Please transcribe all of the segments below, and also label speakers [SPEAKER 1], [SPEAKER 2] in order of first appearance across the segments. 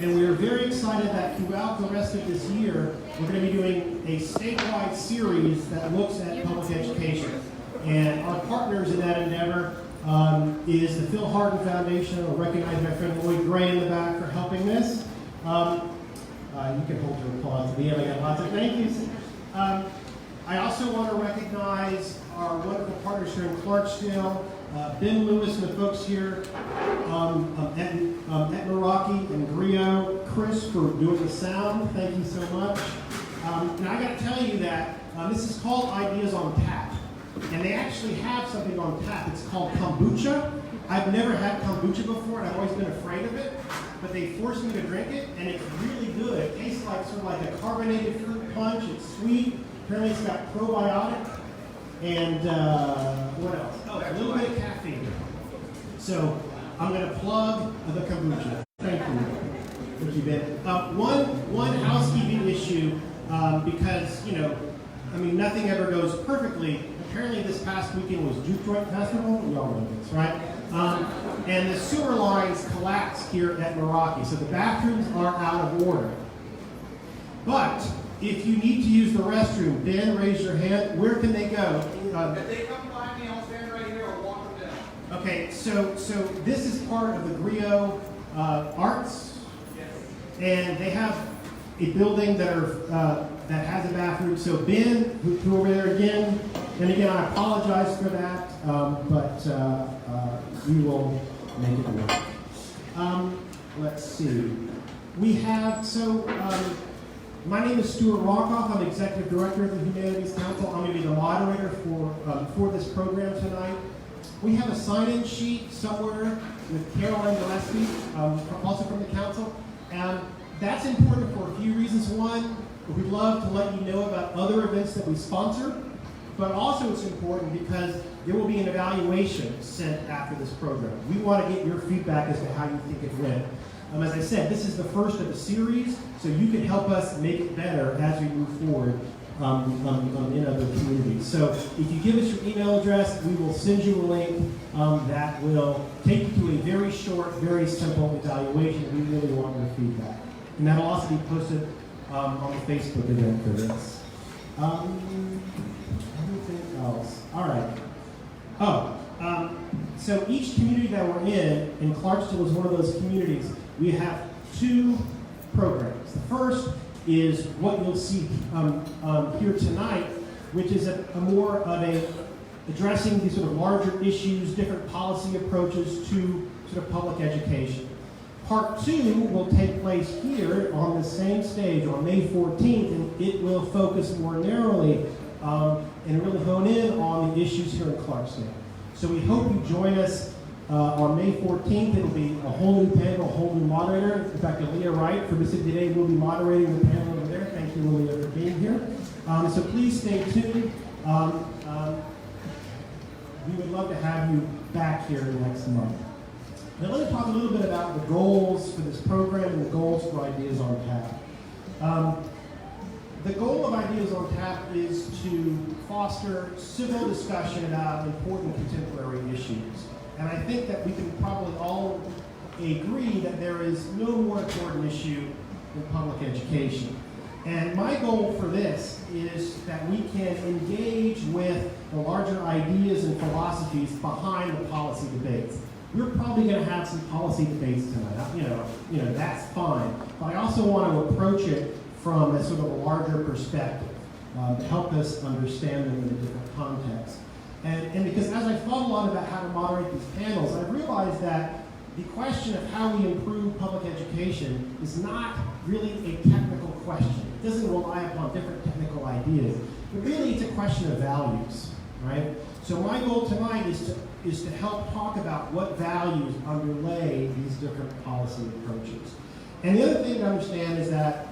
[SPEAKER 1] And we are very excited that throughout the rest of this year, we're going to be doing a statewide series that looks at public education. And our partners in that endeavor is the Phil Harden Foundation. I'll recognize my friend Lloyd Gray in the back for helping this. You can hold your applause to the end. I got lots of thank yous. I also want to recognize our wonderful partners here in Clarksdale, Ben Lewis and the folks here at Meraki and Griot, Chris for doing the sound. Thank you so much. Now I got to tell you that this is called Ideas on Tap, and they actually have something on tap. It's called kombucha. I've never had kombucha before, and I've always been afraid of it, but they forced me to drink it, and it's really good. It tastes like sort of like a carbonated fruit punch. It's sweet. Apparently it's got probiotic, and what else? Oh, a little bit of caffeine. So I'm going to plug the kombucha. Thank you. Thank you, Ben. One housekeeping issue, because, you know, I mean, nothing ever goes perfectly. Apparently this past weekend was Juke Joint Festival. We all know this, right? And the sewer lines collapsed here at Meraki, so the bathrooms are out of order. But if you need to use the restroom, Ben, raise your hand. Where can they go?
[SPEAKER 2] If they come by me, I'll stand right here or walk them down.
[SPEAKER 1] Okay, so this is part of the Griot Arts,
[SPEAKER 2] Yes.
[SPEAKER 1] and they have a building that has a bathroom. So Ben, who over there again, and again, I apologize for that, but we will make it work. Let's see. We have, my name is Stuart Rockoff. I'm Executive Director of the Humanities Council. I'm going to be the moderator for this program tonight. We have a sign-in sheet somewhere with Caroline Gillespie, also from the council. And that's important for a few reasons. One, we'd love to let you know about other events that we sponsor, but also it's important because there will be an evaluation sent after this program. We want to get your feedback as to how you think it went. As I said, this is the first of a series, so you can help us make it better as we move forward in other communities. So if you give us your email address, we will send you a link that will take you to a very short, very simple evaluation. We really want your feedback. And that'll also be posted on the Facebook event for this. Anything else? All right. So each community that we're in, and Clarksdale is one of those communities, we have two programs. The first is what you'll see here tonight, which is a more of a addressing these sort of larger issues, different policy approaches to sort of public education. Part 2 will take place here on the same stage on May 14th, and it will focus more narrowly and really hone in on the issues here in Clarksdale. So we hope you join us on May 14th. It'll be a whole new panel, a whole new moderator. In fact, Aaliyah Wright from Mississippi Today will be moderating the panel over there. Thank you, Aaliyah, for being here. So please stay tuned. We would love to have you back here next month. Now let me talk a little bit about the goals for this program and the goals for Ideas on Tap. The goal of Ideas on Tap is to foster civil discussion about important contemporary issues. And I think that we can probably all agree that there is no more important issue than public education. And my goal for this is that we can engage with the larger ideas and philosophies behind the policy debates. We're probably going to have some policy debates tonight. You know, that's fine. But I also want to approach it from a sort of a larger perspective to help us understand them in a different context. And because as I thought a lot about how to moderate these panels, I realized that the question of how we improve public education is not really a technical question. It doesn't rely upon different technical ideas, but really it's a question of values, right? So my goal tonight is to help talk about what values underlay these different policy approaches. And the other thing to understand is that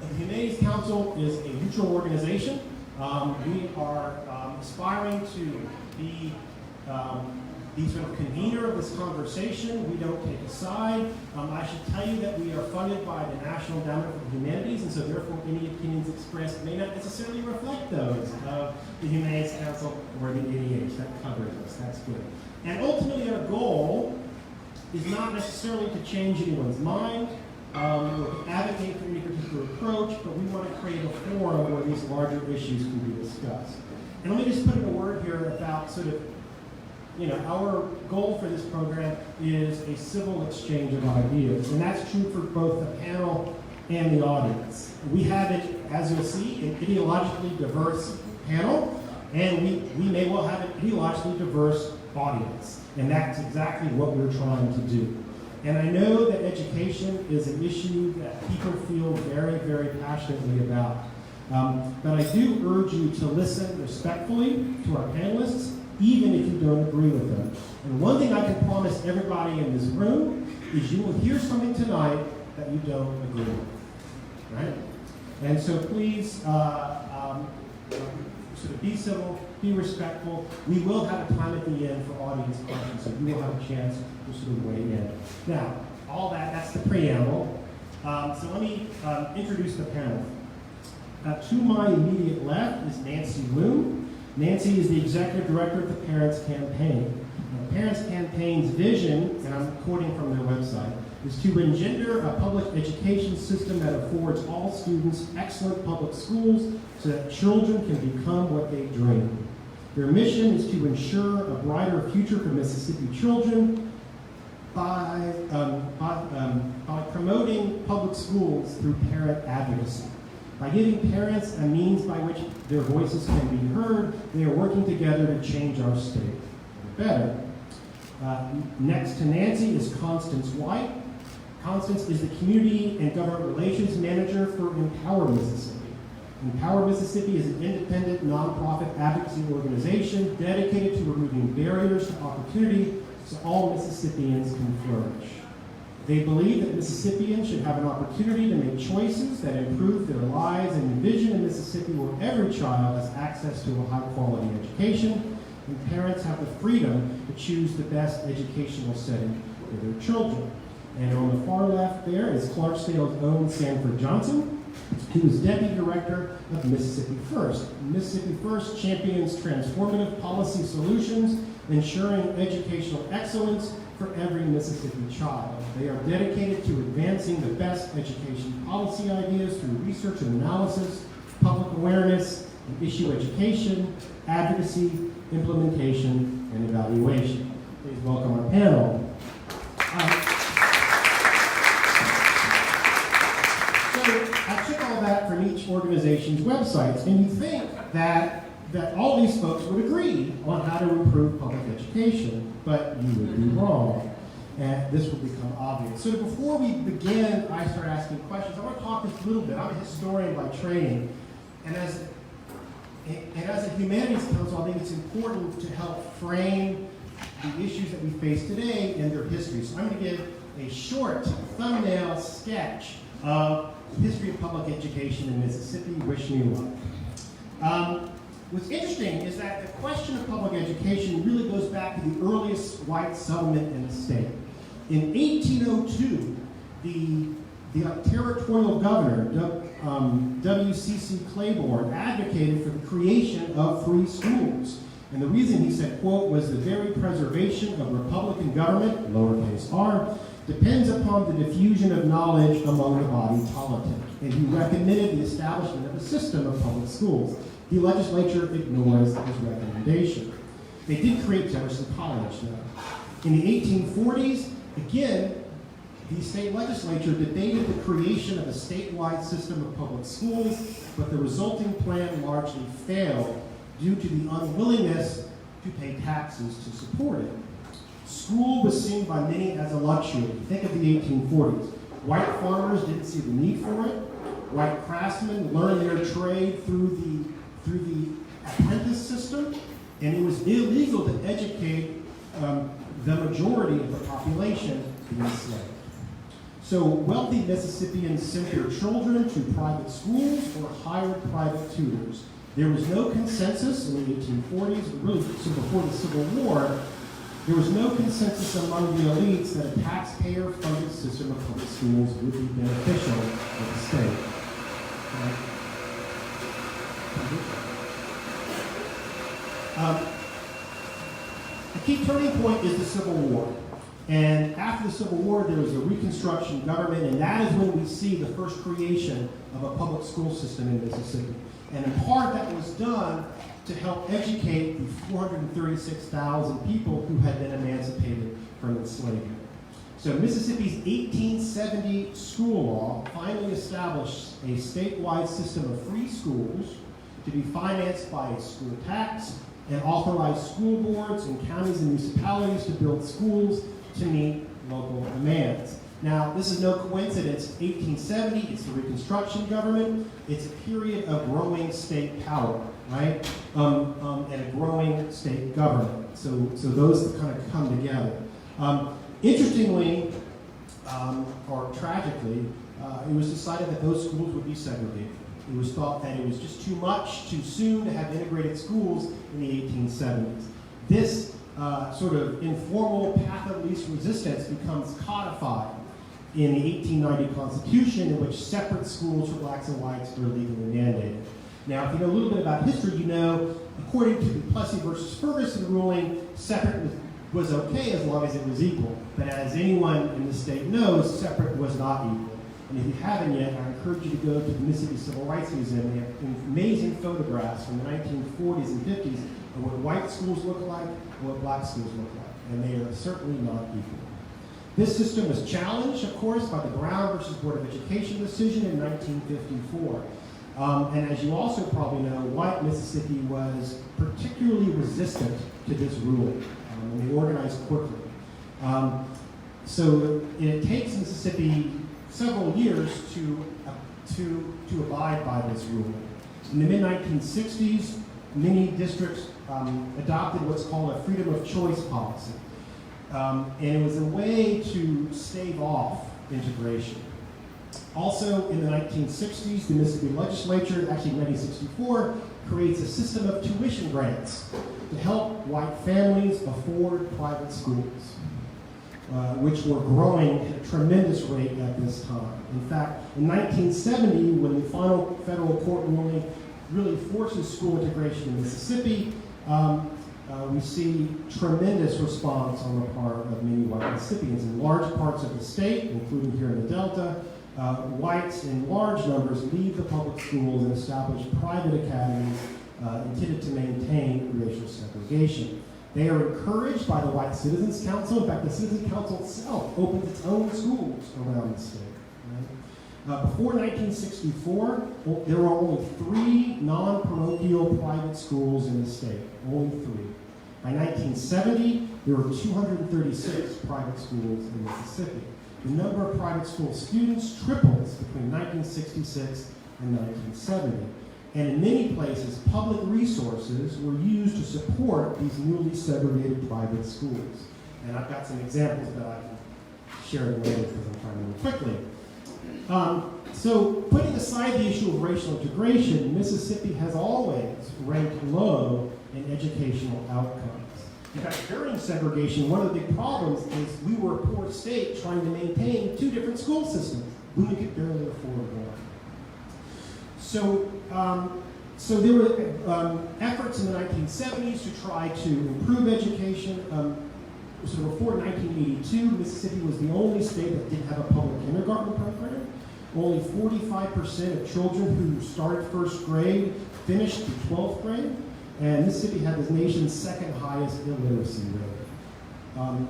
[SPEAKER 1] the Humanities Council is a neutral organization. We are aspiring to be the sort of convener of this conversation. We don't take a side. I should tell you that we are funded by the National Endowment for the Humanities, and so therefore any opinions expressed may not necessarily reflect those of the Humanities Council or the NEH. That covers us. That's good. And ultimately our goal is not necessarily to change anyone's mind, We can advocate for any particular approach, but we want to create a forum where these larger issues can be discussed. And let me just put in a word here about sort of, our goal for this program is a civil exchange of ideas, and that's true for both the panel and the audience. We have it, as you'll see, an ideologically diverse panel, and we may well have an ideologically diverse audience, and that's exactly what we're trying to do. And I know that education is an issue that people feel very, very passionately about. But I do urge you to listen respectfully to our panelists, even if you don't agree with them. And one thing I can promise everybody in this room is you will hear something tonight that you don't agree with, right? And so please sort of be civil, be respectful. We will have a time at the end for audience questions, so you will have a chance to sort of weigh in. Now, that's the preamble. So let me introduce the panel. To my immediate left is Nancy Loome. Nancy is the executive director of the Parents Campaign. The Parents Campaign's vision, and I'm quoting from their website, is to engender a public education system that affords all students excellent public schools so that children can become what they dream. Their mission is to ensure a brighter future for Mississippi children by promoting public schools through parent advocacy. By giving parents a means by which their voices can be heard, they are working together to change our state for better. Next to Nancy is Constance White. Constance is the Community and Government Relations Manager for Empower Mississippi. Empower Mississippi is an independent, nonprofit advocacy organization dedicated to removing barriers to opportunity so all Mississippians can flourish. They believe that Mississippians should have an opportunity to make choices that improve their lives and envision a Mississippi where every child has access to a high-quality education, and parents have the freedom to choose the best educational setting for their children. And on the far left there is Clarksdale's own Sanford Johnson, who is Deputy Director of Mississippi First. Mississippi First champions transformative policy solutions, ensuring educational excellence for every Mississippi child. They are dedicated to advancing the best education policy ideas through research and analysis, public awareness, and issue education, advocacy, implementation, and evaluation. Please welcome our panel. So I took all that from each organization's websites, and you think that all these folks would agree on how to improve public education, but you would be wrong, and this will become obvious. So before we begin, I start asking questions. I want to talk just a little bit. I'm a historian by training, and as a humanities council, I think it's important to help frame the issues that we face today in their history. So I'm going to give a short thumbnail sketch of the history of public education in Mississippi. Wish me luck. What's interesting is that the question of public education really goes back to the earliest white settlement in the state. In 1802, the territorial governor, W.C.C. Claiborne, advocated for the creation of free schools. And the reason he said, quote, was the very preservation of Republican government, lowercase r, depends upon the diffusion of knowledge among the body politic. And he recommended the establishment of a system of public schools. The legislature ignores his recommendation. They did create Jefferson College, though. In the 1840s, again, the state legislature debated the creation of a statewide system of public schools, but the resulting plan largely failed due to the unwillingness to pay taxes to support it. School was seen by many as a luxury. Think of the 1840s. White farmers didn't see the need for it. White craftsmen learned their trade through the apprentice system, and it was illegal to educate the majority of the population, the enslaved. So wealthy Mississippians sent their children to private schools or hired private tutors. There was no consensus in the 1840s, really so before the Civil War, there was no consensus among the elites that a taxpayer-funded system of public schools would be beneficial for the state. A key turning point is the Civil War. And after the Civil War, there was a Reconstruction government, and that is when we see the first creation of a public school system in Mississippi. And in part, that was done to help educate the 436,000 people who had been emancipated from enslavement. So Mississippi's 1870 school law finally established a statewide system of free schools to be financed by a school tax and authorized school boards in counties and municipalities to build schools to meet local demands. Now, this is no coincidence. 1870, it's the Reconstruction government. It's a period of growing state power, right? And a growing state government. So those kind of come together. Interestingly, or tragically, it was decided that those schools would be segregated. It was thought that it was just too much, too soon to have integrated schools in the 1870s. This sort of informal path of least resistance becomes codified in the 1890 Constitution, in which separate schools for blacks and whites were legally mandated. Now, if you know a little bit about history, you know, according to the Plessy versus Ferguson ruling, separate was okay as long as it was equal. But as anyone in the state knows, separate was not equal. And if you haven't yet, I encourage you to go to the Mississippi Civil Rights Museum. They have amazing photographs from the 1940s and 50s of what white schools look like and what black schools look like. And they are certainly not equal. This system was challenged, of course, by the Brown versus Board of Education decision in 1954. And as you also probably know, white Mississippi was particularly resistant to this ruling, and they organized quickly. So it takes Mississippi several years to abide by this ruling. In the mid-1960s, many districts adopted what's called a freedom of choice policy. And it was a way to stave off integration. Also, in the 1960s, the Mississippi legislature, actually in 1964, creates a system of tuition grants to help white families afford private schools, which were growing at a tremendous rate at this time. In fact, in 1970, when the final federal court ruling really forces school integration in Mississippi, we see tremendous response on the part of many white Mississippians. In large parts of the state, including here in the Delta, whites in large numbers leave the public schools and establish private academies intended to maintain racial segregation. They are encouraged by the White Citizens Council. In fact, the Citizens Council itself opens its own schools around the state. Right? Before 1964, there were only 3 non-parochial private schools in the state, only 3. By 1970, there were 236 private schools in Mississippi. The number of private school students triples between 1966 and 1970. And in many places, public resources were used to support these newly segregated private schools. And I've got some examples that I can share later because I'm trying to move quickly. So putting aside the issue of racial integration, Mississippi has always ranked low in educational outcomes. In fact, during segregation, one of the big problems is we were a poor state trying to maintain 2 different school systems. We could barely afford one. So there were efforts in the 1970s to try to improve education. So before 1982, Mississippi was the only state that didn't have a public kindergarten program. Only 45% of children who started first grade finished the 12th grade. And Mississippi had the nation's 2nd highest illiteracy rate.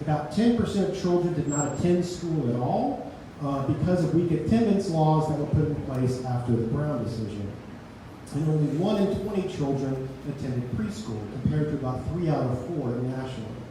[SPEAKER 1] About 10% of children did not attend school at all because of weak attendance laws that were put in place after the Brown decision. And only 1 in 20 children attended preschool, compared to about 3 out of 4 nationally.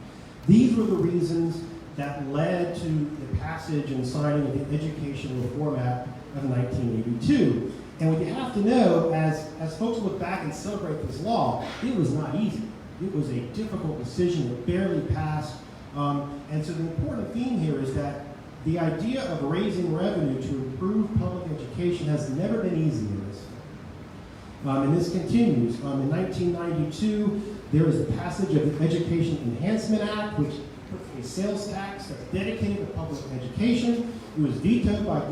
[SPEAKER 1] These were the reasons that led to the passage and signing of the Education Reform Act of 1982. And what you have to know, as folks look back and celebrate this law, it was not easy. It was a difficult decision that barely passed. And so the important theme here is that the idea of raising revenue to improve public education has never been easy in this state. And this continues. In 1992, there was the passage of the Education Enhancement Act, which puts a sales tax that's dedicated to public education. It was vetoed by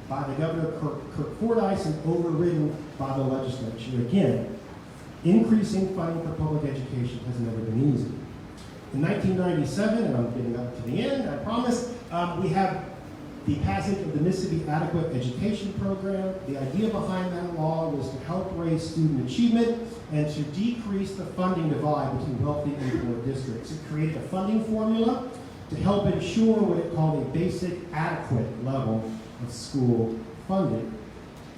[SPEAKER 1] the Governor Kirk Fordyce and overridden by the legislature. Again, increasing funding for public education has never been easy. In 1997, and I'm getting up to the end, I promise, we have the passage of the Mississippi Adequate Education Program. The idea behind that law was to help raise student achievement and to decrease the funding divide between wealthy and poor districts. It created a funding formula to help ensure what it called a basic adequate level of school funding.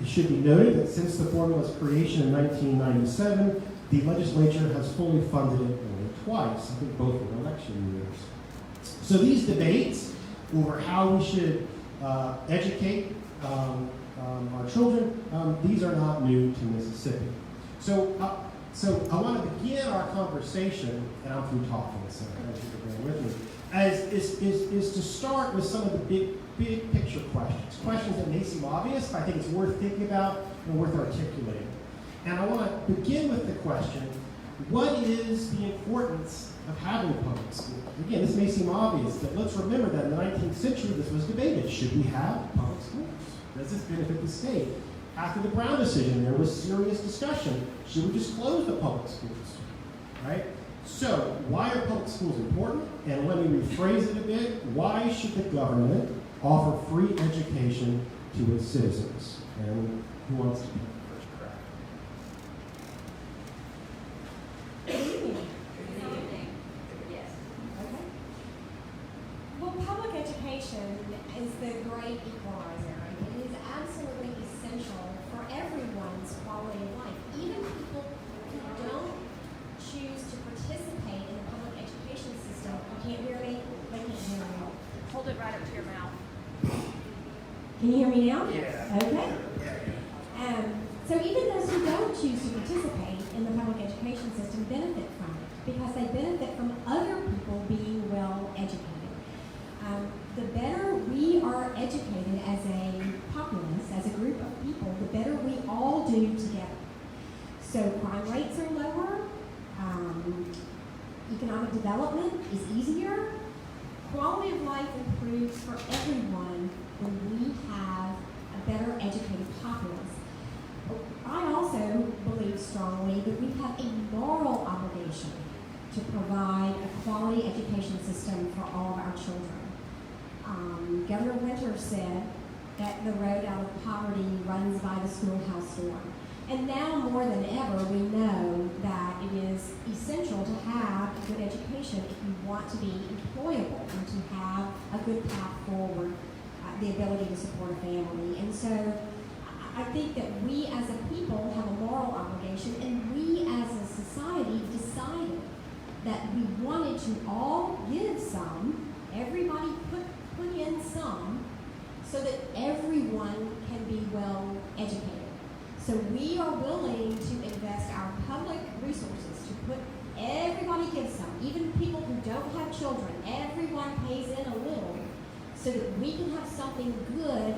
[SPEAKER 1] It should be noted that since the formula's creation in 1997, the legislature has fully funded it only twice, I think both in election years. So these debates over how we should educate our children, these are not new to Mississippi. So I want to begin our conversation, and I'm through talking, so thank you for being with me, is to start with some of the big picture questions that may seem obvious, but I think it's worth thinking about and worth articulating. And I want to begin with the question, what is the importance of having public schools? Again, this may seem obvious, but let's remember that in the 19th century, this was debated. Should we have public schools? Does this benefit the state? After the Brown decision, there was serious discussion. Should we just close the public schools? Right? So, why are public schools important? And let me rephrase it a bit. Why should the government offer free education to its citizens? And who wants to be the first crack?
[SPEAKER 3] Yes. Okay. Well, public education is the great equalizer. It is absolutely essential for everyone's quality of life. Even people who don't choose to participate in the public education system, you can't hear me? They can't hear me.
[SPEAKER 4] Hold it right up to your mouth.
[SPEAKER 3] Can you hear me now?
[SPEAKER 1] Yeah.
[SPEAKER 3] Okay. So even those who don't choose to participate in the public education system benefit from it because they benefit from other people being well educated. The better we are educated as a populace, as a group of people, the better we all do together. So crime rates are lower, economic development is easier, quality of life improves for everyone when we have a better educated populace. I also believe strongly that we have a moral obligation to provide a quality education system for all of our children. Governor Winter said that the road out of poverty runs by the schoolhouse door. And now more than ever, we know that it is essential to have a good education if you want to be employable and to have a good path forward, the ability to support a family. And so I think that we as a people have a moral obligation, and we as a society decided that we wanted to all give some, everybody put in some, so that everyone can be well educated. So we are willing to invest our public resources to put, everybody gives some, even people who don't have children, everyone pays in a little, so that we can have something good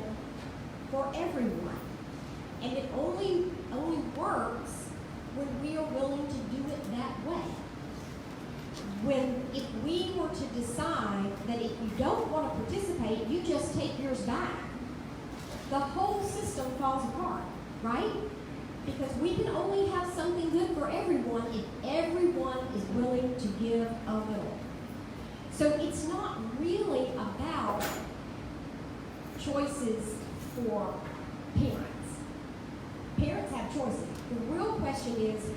[SPEAKER 3] for everyone. And it only works when we are willing to do it that way. If we were to decide that if you don't want to participate, you just take yours back, the whole system falls apart, right? Because we can only have something good for everyone if everyone is willing to give a little. So it's not really about choices for parents. Parents have choices. The real question is,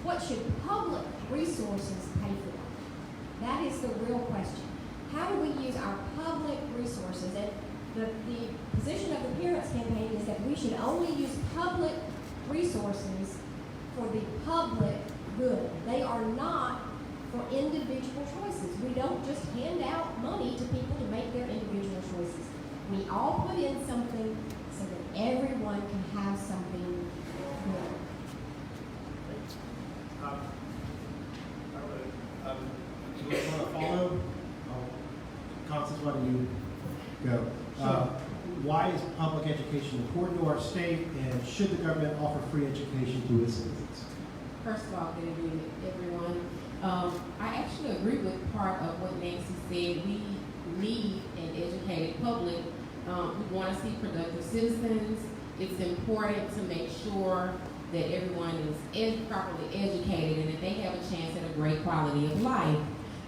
[SPEAKER 3] what should public resources pay for? That is the real question. How do we use our public resources? And the position of the Parents Campaign is that we should only use public resources for the public good. They are not for individual choices. We don't just hand out money to people to make their individual choices. We all put in something so that everyone can have something good.
[SPEAKER 1] Do you want to follow? Constance, why don't you go? Why is public education important to our state, and should the government offer free education to its citizens?
[SPEAKER 5] First of all, good evening, everyone. I actually agree with part of what Nancy said. We need an educated public. We want to see productive citizens. It's important to make sure that everyone is properly educated and that they have a chance at a great quality of life.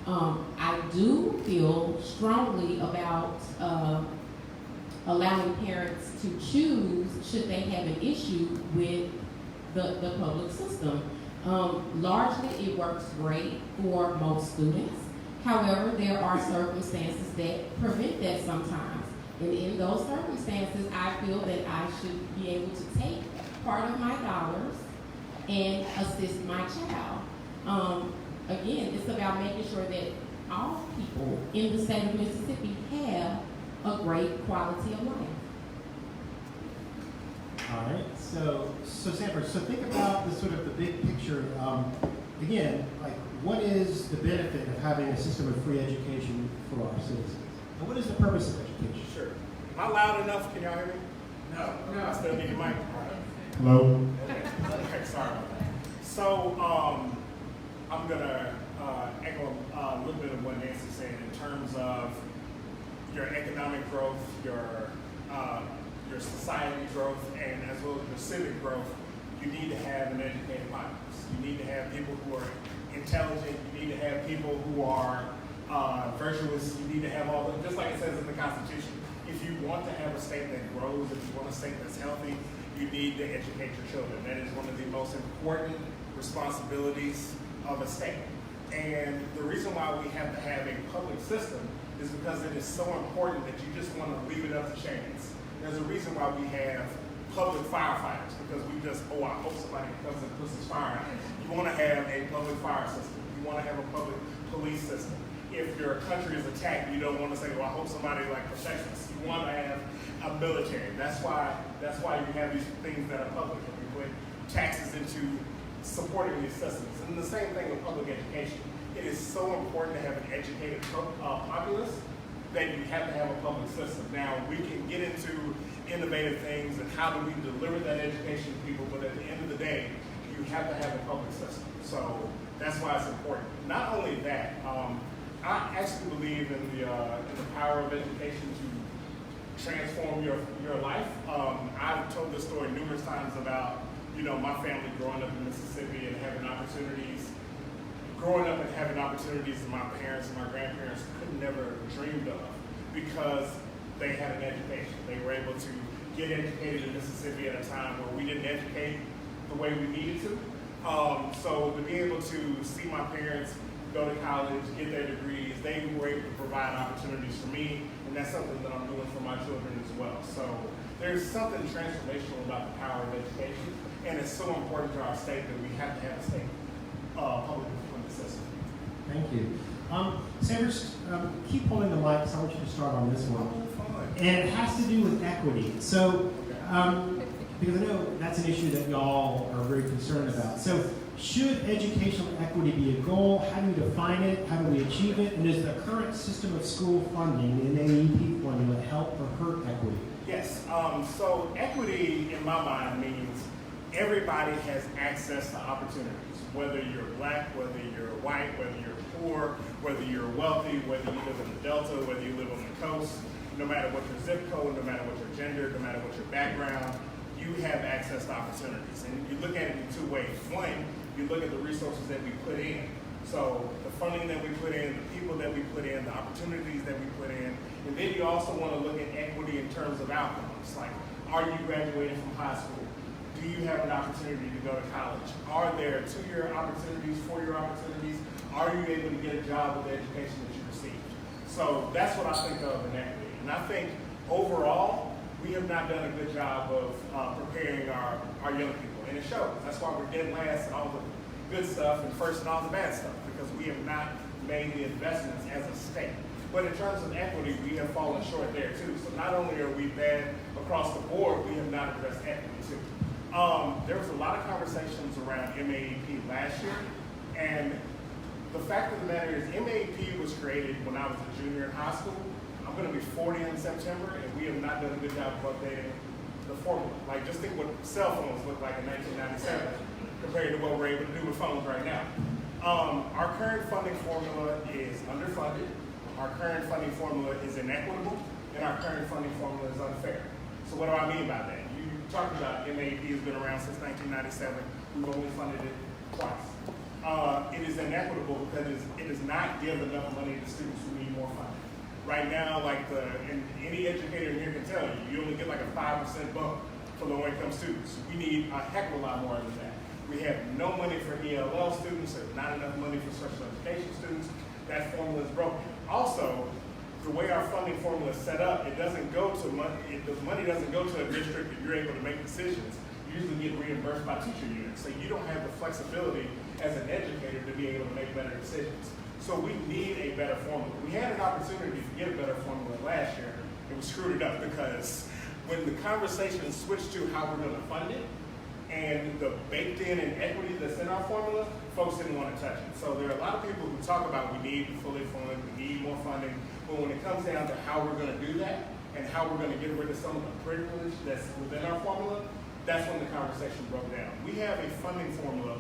[SPEAKER 5] I do feel strongly about allowing parents to choose should they have an issue with the public system. Largely, it works great for most students. However, there are circumstances that prevent that sometimes. And in those circumstances, I feel that I should be able to take part of my dollars and assist my child. Again, it's about making sure that all people in the state of Mississippi have a great quality of life.
[SPEAKER 1] All right, so Sanford, so think about the sort of the big picture. Again, like what is the benefit of having a system of free education for our citizens? And what is the purpose of education?
[SPEAKER 6] Sure. Am I loud enough? Can y'all hear me? No. I still need a mic.
[SPEAKER 1] Hello?
[SPEAKER 6] Okay, sorry about that. So, I'm gonna echo a little bit of what Nancy said in terms of your economic growth, your society growth, and as well as your civic growth. You need to have an educated populace. You need to have people who are intelligent. You need to have people who are virtuous. You need to have all the, just like it says in the Constitution. If you want to have a state that grows, if you want a state that's healthy, you need to educate your children. That is one of the most important responsibilities of a state. And the reason why we have to have a public system is because it is so important that you just want to leave it up to chance. There's a reason why we have public firefighters, because we just, I hope somebody comes and puts this fire out. You want to have a public fire system. You want to have a public police system. If your country is attacked, you don't want to say, I hope somebody like protects us. You want to have a military. That's why you have these things that are public, and we put taxes into supporting these systems. And the same thing with public education. It is so important to have an educated populace that you have to have a public system. Now, we can get into innovative things and how do we deliver that education to people, but at the end of the day, you have to have a public system. So that's why it's important. Not only that, I actually believe in the power of education to transform your life. I've told this story numerous times about, my family growing up in Mississippi and having opportunities, that my parents and my grandparents could never dreamed of because they had an education. They were able to get educated in Mississippi at a time where we didn't educate the way we needed to. So to be able to see my parents go to college, get their degrees, they were able to provide opportunities for me, and that's something that I'm doing for my children as well. So there's something transformational about the power of education, and it's so important to our state that we have to have a state public employment system.
[SPEAKER 1] Thank you. Sanders, keep holding the mic, so I want you to start on this one. And it has to do with equity. So, because I know that's an issue that y'all are very concerned about. So, should educational equity be a goal? How do you define it? How do we achieve it? And does the current system of school funding, the AEP formula, help or hurt equity?
[SPEAKER 6] Yes. So equity, in my mind, means everybody has access to opportunities. Whether you're black, whether you're white, whether you're poor, whether you're wealthy, whether you live in the Delta, whether you live on the coast, no matter what your zip code, no matter what your gender, no matter what your background, you have access to opportunities. And you look at it in two ways. One, you look at the resources that we put in. So the funding that we put in, the people that we put in, the opportunities that we put in. And then you also want to look at equity in terms of outcomes. Like, are you graduating from high school? Do you have an opportunity to go to college? Are there 2-year opportunities, 4-year opportunities? Are you able to get a job with the education that you received? So that's what I think of in equity. And I think overall, we have not done a good job of preparing our young people. And it shows. That's why we're dead last in all the good stuff and first in all the bad stuff, because we have not made the investments as a state. But in terms of equity, we have fallen short there too. So not only are we bad across the board, we have not addressed equity too. There was a lot of conversations around MAEP last year, and the fact of the matter is MAEP was created when I was a junior in high school. I'm going to be 40 in September, and we have not done a good job of updating the formula. Like, just think what cell phones looked like in 1997 compared to what we're able to do with phones right now. Our current funding formula is underfunded, our current funding formula is inequitable, and our current funding formula is unfair. So what do I mean by that? You talked about MAEP has been around since 1997. We've only funded it twice. it is inequitable because it does not give enough money to students who need more funding. Right now, and any educator here can tell you, you only get like a 5% bump for low-income students. We need a heck of a lot more than that. We have no money for ELL students. There's not enough money for special education students. That formula is broken. Also, the way our funding formula is set up, it doesn't go to money. The money doesn't go to a district if you're able to make decisions. You usually get reimbursed by teacher units, so you don't have the flexibility as an educator to be able to make better decisions. So we need a better formula. We had an opportunity to get a better formula last year, and we screwed it up because when the conversation switched to how we're going to fund it and the baked in and equity that's in our formula, folks didn't want to touch it. So there are a lot of people who talk about we need to fully fund, we need more funding, but when it comes down to how we're going to do that and how we're going to get rid of some of the privilege that's within our formula, that's when the conversation broke down. We have a funding formula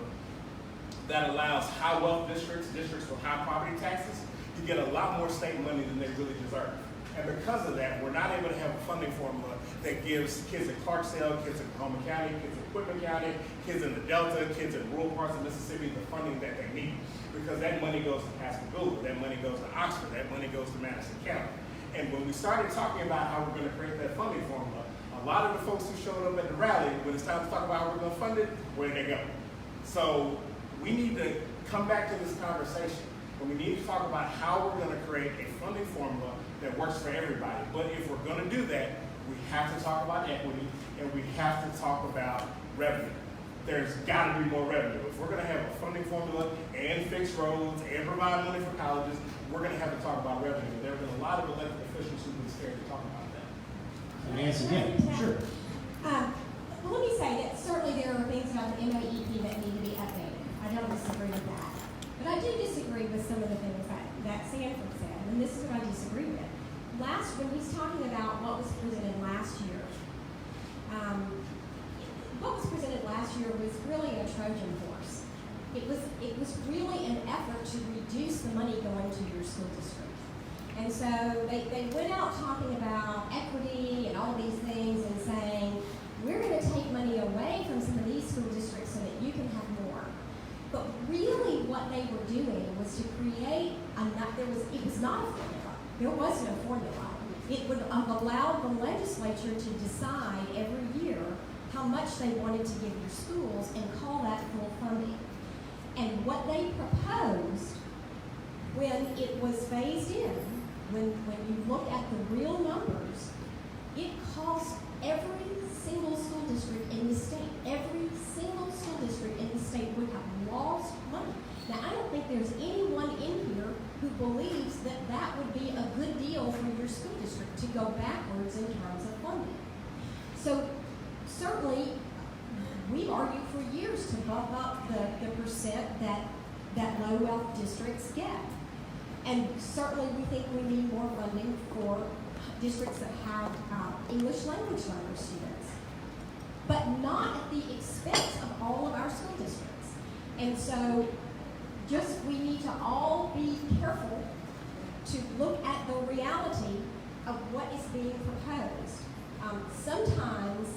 [SPEAKER 6] that allows high wealth districts with high property taxes, to get a lot more state money than they really deserve. And because of that, we're not able to have a funding formula that gives kids in Clarksdale, kids in Oklahoma County, kids in Quitman County, kids in the Delta, kids in rural parts of Mississippi the funding that they need. Because that money goes to Pascagoula, that money goes to Oxford, that money goes to Madison County. And when we started talking about how we're going to create that funding formula, a lot of the folks who showed up at the rally, when it's time to talk about how we're going to fund it, where did they go? So we need to come back to this conversation, and we need to talk about how we're going to create a funding formula that works for everybody. But if we're going to do that, we have to talk about equity, and we have to talk about revenue. There's got to be more revenue. If we're going to have a funding formula and fix roads and provide money for colleges, we're going to have to talk about revenue. There have been a lot of elected officials who've been scared to talk about that.
[SPEAKER 1] Nancy, yeah, sure.
[SPEAKER 3] Well, let me say that certainly there are things about the MAEP that need to be updated. I don't disagree with that. But I do disagree with some of the things that Sanford said, and this is what I disagree with. When he's talking about what was presented last year, what was presented last year was really a Trojan horse. It was really an effort to reduce the money going to your school district. And so they went out talking about equity and all these things and saying, we're going to take money away from some of these school districts so that you can have more. But really what they were doing was to create it was not a formula. There was no formula. It would have allowed the legislature to decide every year how much they wanted to give your schools and call that full funding. And what they proposed when it was phased in, when you look at the real numbers, it cost every single school district in the state, every single school district in the state would have lost money. Now, I don't think there's anyone in here who believes that that would be a good deal for your school district to go backwards in terms of funding. So certainly, we've argued for years to bump up the percent that low wealth districts get. And certainly we think we need more funding for districts that have English language learner students, but not at the expense of all of our school districts. And so we need to all be careful to look at the reality of what is being proposed. Sometimes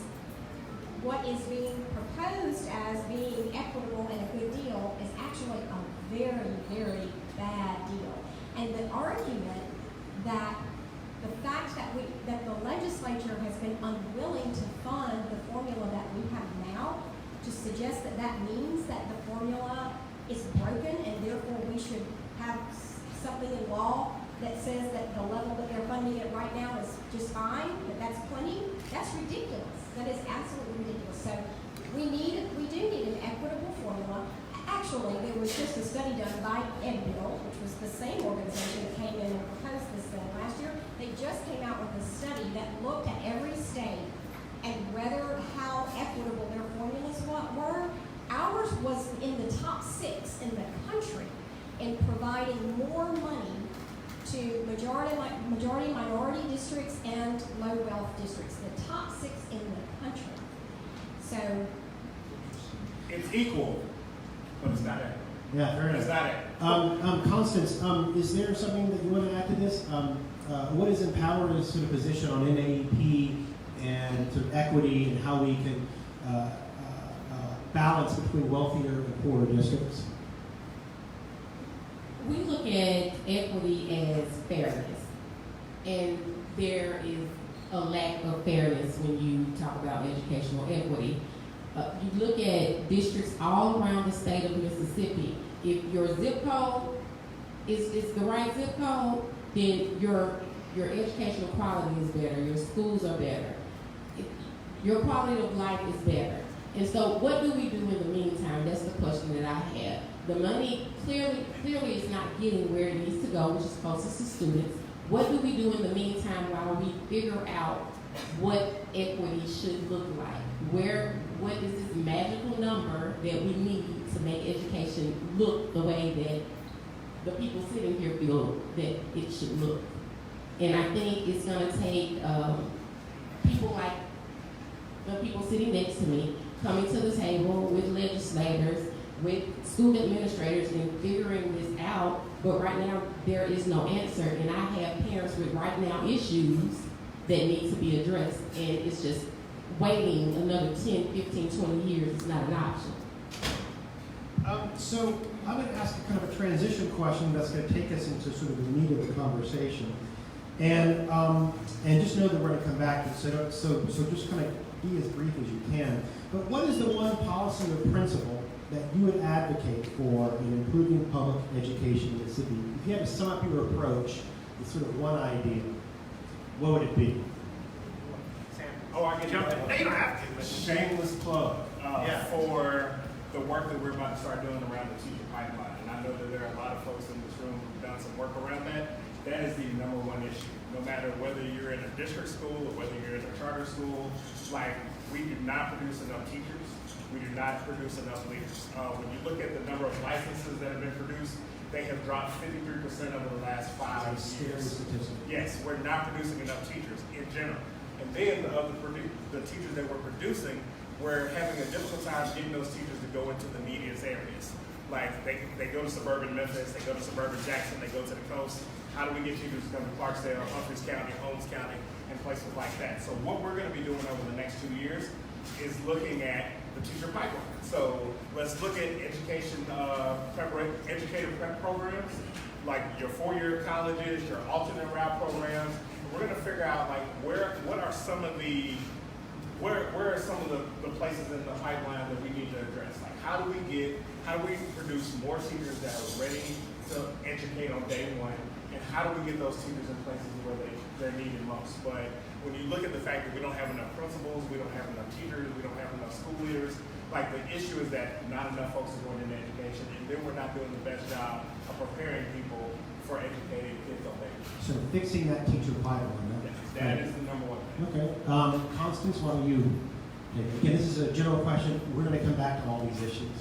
[SPEAKER 3] what is being proposed as being equitable and a good deal is actually a very, very bad deal. And the argument that the fact that the legislature has been unwilling to fund the formula that we have now, to suggest that means that the formula is broken and therefore we should have something in law that says that the level that they're funding it right now is just fine, that's plenty, that's ridiculous. That is absolutely ridiculous. So we do need an equitable formula. Actually, there was just a study done by EdBuild, which was the same organization that came in and proposed this thing last year. They just came out with a study that looked at every state and how equitable their formulas were. Ours was in the top 6 in the country in providing more money to majority minority districts and low wealth districts. The top 6 in the country. So
[SPEAKER 6] it's equal, but it's not equal.
[SPEAKER 1] Yeah, fair enough.
[SPEAKER 6] It's not equal.
[SPEAKER 1] Constance, is there something that you want to add to this? What is Empower's sort of position on NAEP and sort of equity and how we can balance between wealthier and poorer districts?
[SPEAKER 5] we look at equity as fairness, and there is a lack of fairness when you talk about educational equity. You look at districts all around the state of Mississippi. If your zip code is the right zip code, then your educational quality is better, your schools are better, your quality of life is better. And so what do we do in the meantime? That's the question that I have. The money clearly is not getting where it needs to go, which is closest to students. What do we do in the meantime while we figure out what equity should look like? What is this magical number that we need to make education look the way that the people sitting here feel that it should look? And I think it's going to take people like the people sitting next to me coming to the table with legislators, with school administrators, and figuring this out. But right now, there is no answer. And I have parents with right now issues that need to be addressed. And it's just waiting another 10, 15, 20 years is not an option.
[SPEAKER 1] So I'm going to ask a kind of a transition question that's going to take us into sort of the meat of the conversation. And just know that we're going to come back. So just kind of be as brief as you can. But what is the one policy or principle that you would advocate for in improving public education in Mississippi? If you had to sum up your approach with sort of one idea, what would it be?
[SPEAKER 6] Oh, I can jump in.
[SPEAKER 2] No, you don't have to.
[SPEAKER 6] Shameless plug for the work that we're about to start doing around the teacher pipeline. And I know that there are a lot of folks in this room who've done some work around that. That is the number one issue. No matter whether you're in a district school or whether you're in a charter school, like, we do not produce enough teachers. We do not produce enough leaders. When you look at the number of licenses that have been produced, they have dropped 53% over the last 5 years.
[SPEAKER 1] Scary statistic.
[SPEAKER 6] Yes, we're not producing enough teachers in general. And then the teachers that we're producing, we're having a difficult time getting those teachers to go into the neediest areas. Like, they go to suburban Memphis, they go to suburban Jackson, they go to the coast. How do we get teachers to come to Clarksdale, Humphreys County, Holmes County, and places like that? So what we're going to be doing over the next 2 years is looking at the teacher pipeline. So let's look at education, educator prep programs, like your 4-year colleges, your alternate route programs. We're going to figure out, like, what are some of the places in the pipeline that we need to address? Like, how do we produce more teachers that are ready to educate on day one? And how do we get those teachers in places where they're needed most? But when you look at the fact that we don't have enough principals, we don't have enough teachers, we don't have enough school leaders, like, the issue is that not enough folks are going into education, and then we're not doing the best job of preparing people for educated kids on day.
[SPEAKER 1] So fixing that teacher pipeline.
[SPEAKER 6] That is the number one thing.
[SPEAKER 1] Okay. Constance, why don't you? Again, this is a general question. We're going to come back to all these issues.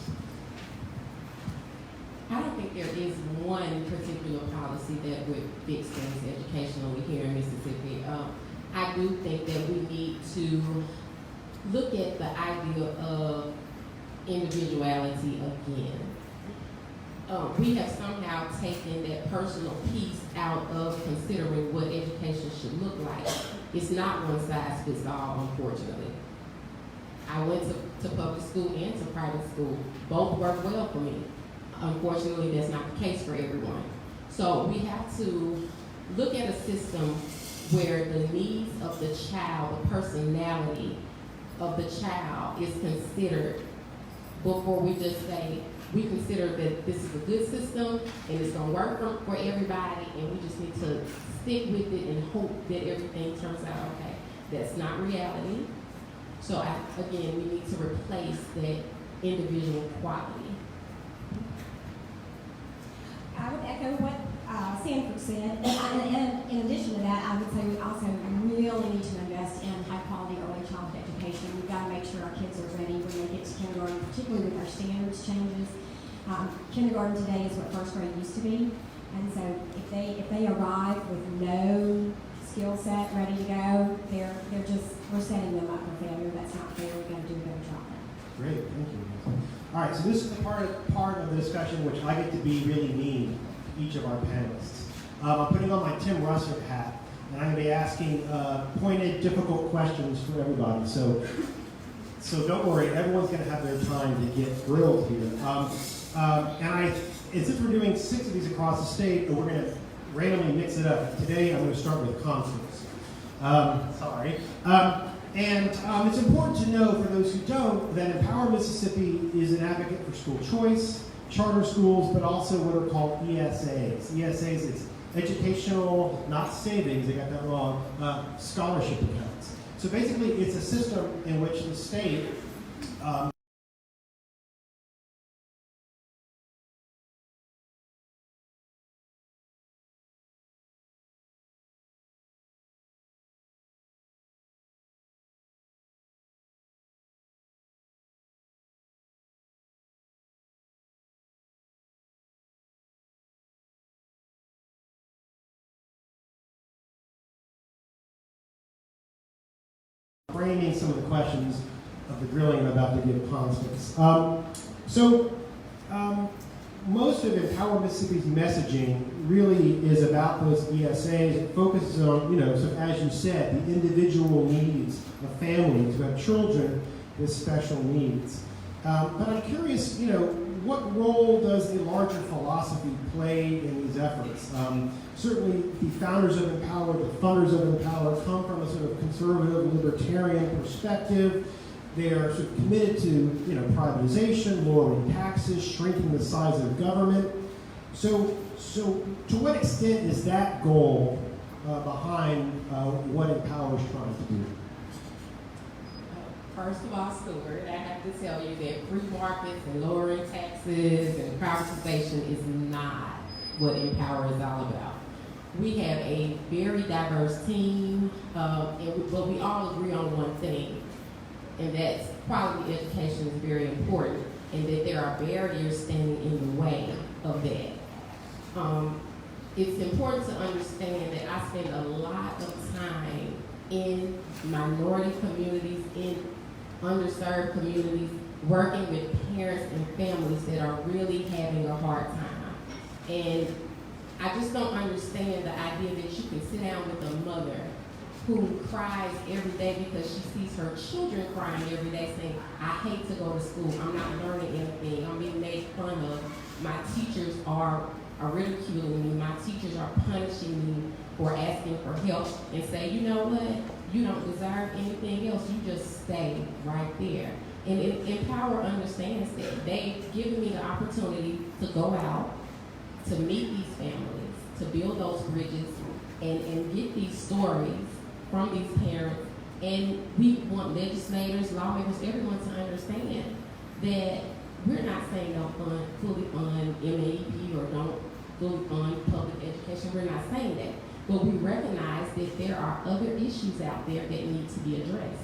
[SPEAKER 5] I don't think there is one particular policy that would fix things educationally here in Mississippi. I do think that we need to look at the idea of individuality again. We have somehow taken that personal piece out of considering what education should look like. It's not one size fits all, unfortunately. I went to public school and to private school. Both work well for me. Unfortunately, that's not the case for everyone. So we have to look at a system where the needs of the child, the personality of the child is considered before we just say, we consider that this is a good system and it's going to work for everybody, and we just need to stick with it and hope that everything turns out okay. That's not reality. So again, we need to replace that individual quality.
[SPEAKER 3] I would echo what Sanford said, and in addition to that, I would say we also really need to invest in high-quality early childhood education. We've got to make sure our kids are ready when they get to kindergarten, particularly with our standards changes. Kindergarten today is what first grade used to be, and so if they arrive with no skill set ready to go, we're setting them up for failure. That's not fair. We've got to do a better job.
[SPEAKER 1] Great, thank you. All right, so this is the part of the discussion which I get to be really mean to each of our panelists. I'm putting on my Tim Russert hat, and I'm going to be asking pointed, difficult questions for everybody. So don't worry, everyone's going to have their time to get grilled here. since we're doing 6 of these across the state, we're going to randomly mix it up. Today, I'm going to start with Constance. Sorry. It's important to know, for those who don't, that Empower Mississippi is an advocate for school choice, charter schools, but also what are called ESAs. ESAs, it's educational, not savings, they got that wrong, scholarship accounts. So basically, it's a system in which the state framing some of the questions of the grilling I'm about to give Constance. Most of Empower Mississippi's messaging really is about those ESAs. It focuses on, so as you said, the individual needs of families who have children with special needs. But I'm curious, what role does a larger philosophy play in these efforts? Certainly, the founders of Empower, the funders of Empower, come from a sort of conservative, libertarian perspective. They are sort of committed to, privatization, lowering taxes, shrinking the size of government. So to what extent is that goal behind what Empower is trying to do?
[SPEAKER 5] First of all, Stuart, I have to tell you that free markets and lowering taxes and privatization is not what Empower is all about. We have a very diverse team, but we all agree on one thing, and that's quality education is very important, and that there are barriers standing in the way of that. It's important to understand that I spend a lot of time in minority communities, in underserved communities, working with parents and families that are really having a hard time. And I just don't understand the idea that you can sit down with a mother who cries every day because she sees her children crying every day, saying, I hate to go to school, I'm not learning anything, I'm being made fun of, my teachers are ridiculing me, my teachers are punishing me for asking for help, and say, you know what, you don't deserve anything else, you just stay right there. And Empower understands that. They've given me the opportunity to go out, to meet these families, to build those bridges, and get these stories from these parents. And we want legislators, lawmakers, everyone to understand that we're not saying don't fully fund MAEP or don't fully fund public education. We're not saying that. But we recognize that there are other issues out there that need to be addressed.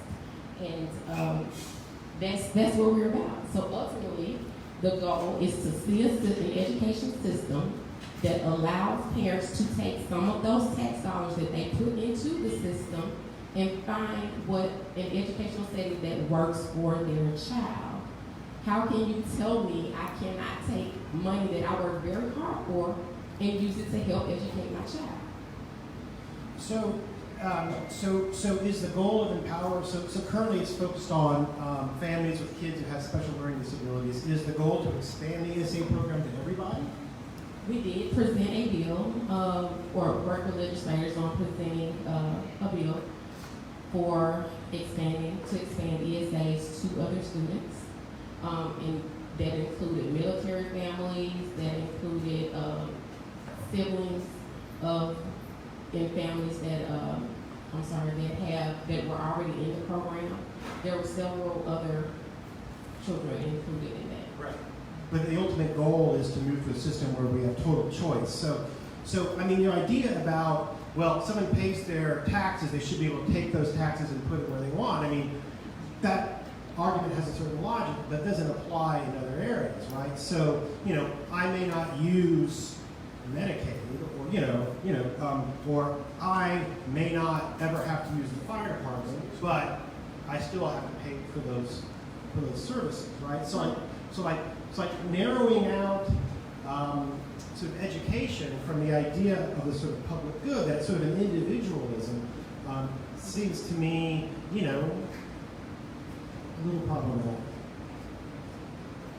[SPEAKER 5] And that's what we're about. So ultimately, the goal is to see an education system that allows parents to take some of those tax dollars that they put into the system and find what an educational setting that works for their child. How can you tell me I cannot take money that I work very hard for and use it to help educate my child?
[SPEAKER 1] So is the goal of Empower, so currently it's focused on families with kids who have special learning disabilities. Is the goal to expand the ESA program to everybody?
[SPEAKER 5] We did present a bill, or work with legislators on presenting a bill for to expand ESAs to other students. And that included military families, that included siblings in families that that were already in the program. There were several other children included in that.
[SPEAKER 1] Right. But the ultimate goal is to move to a system where we have total choice. So I mean, your idea about, well, someone pays their taxes, they should be able to take those taxes and put it where they want. I mean, that argument has a certain logic, but doesn't apply in other areas, right? So, I may not use Medicaid, or I may not ever have to use the fire department, but I still have to pay for those services, right? So it's like narrowing out sort of education from the idea of the sort of public good, that sort of an individualism, seems to me, a little problematic.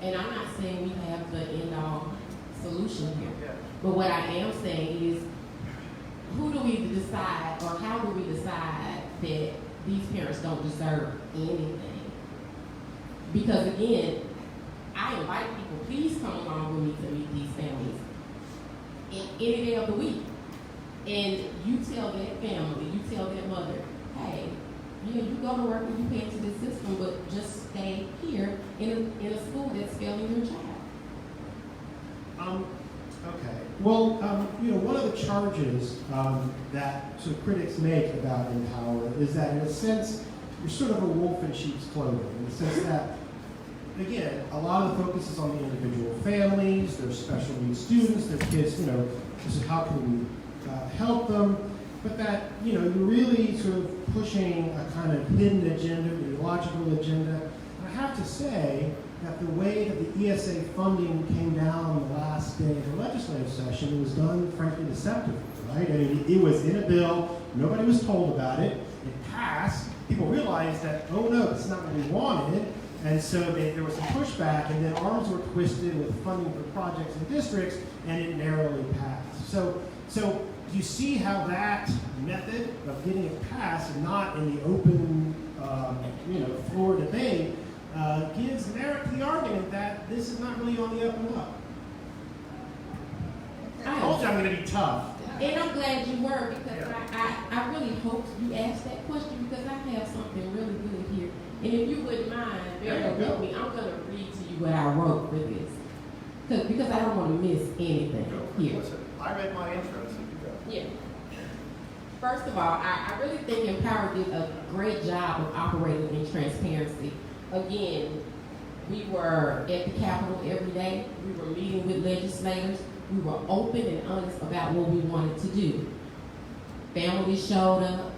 [SPEAKER 5] And I'm not saying we have the end-all solution here.
[SPEAKER 2] Yeah.
[SPEAKER 5] But what I am saying is, who do we decide, or how do we decide that these parents don't deserve anything? Because again, I invite people, please come along with me to meet these families any day of the week. And you tell that family, you tell that mother, hey, yeah, you go to work and you pay into this system, but just stay here in a school that's failing your child.
[SPEAKER 1] Okay. Well, one of the charges that sort of critics make about Empower is that, in a sense, you're sort of a wolf in sheep's clothing, in the sense that, again, a lot of the focus is on the individual families, their special needs students, their kids, this is how can we help them, but that, you're really sort of pushing a kind of hidden agenda, ideological agenda. And I have to say that the way that the ESA funding came down on the last day of the legislative session was done, frankly, deceptively, right? I mean, it was in a bill, nobody was told about it, it passed, people realized that, oh no, this is not what we wanted, and so there was some pushback, and then arms were twisted with funding for projects and districts, and it narrowly passed. So do you see how that method of getting it passed, and not in the open, floor debate, gives merit to the argument that this is not really on the up and up? I told you I'm going to be tough.
[SPEAKER 5] And I'm glad you were, because I really hoped you asked that question, because I have something really good here. And if you wouldn't mind bearing with me, I'm going to read to you what I wrote for this. Because I don't want to miss anything here.
[SPEAKER 2] Listen, I read my intro, so you go.
[SPEAKER 5] Yeah. First of all, I really think Empower did a great job of operating in transparency. Again, we were at the Capitol every day. We were meeting with legislators. We were open and honest about what we wanted to do. Families showed up.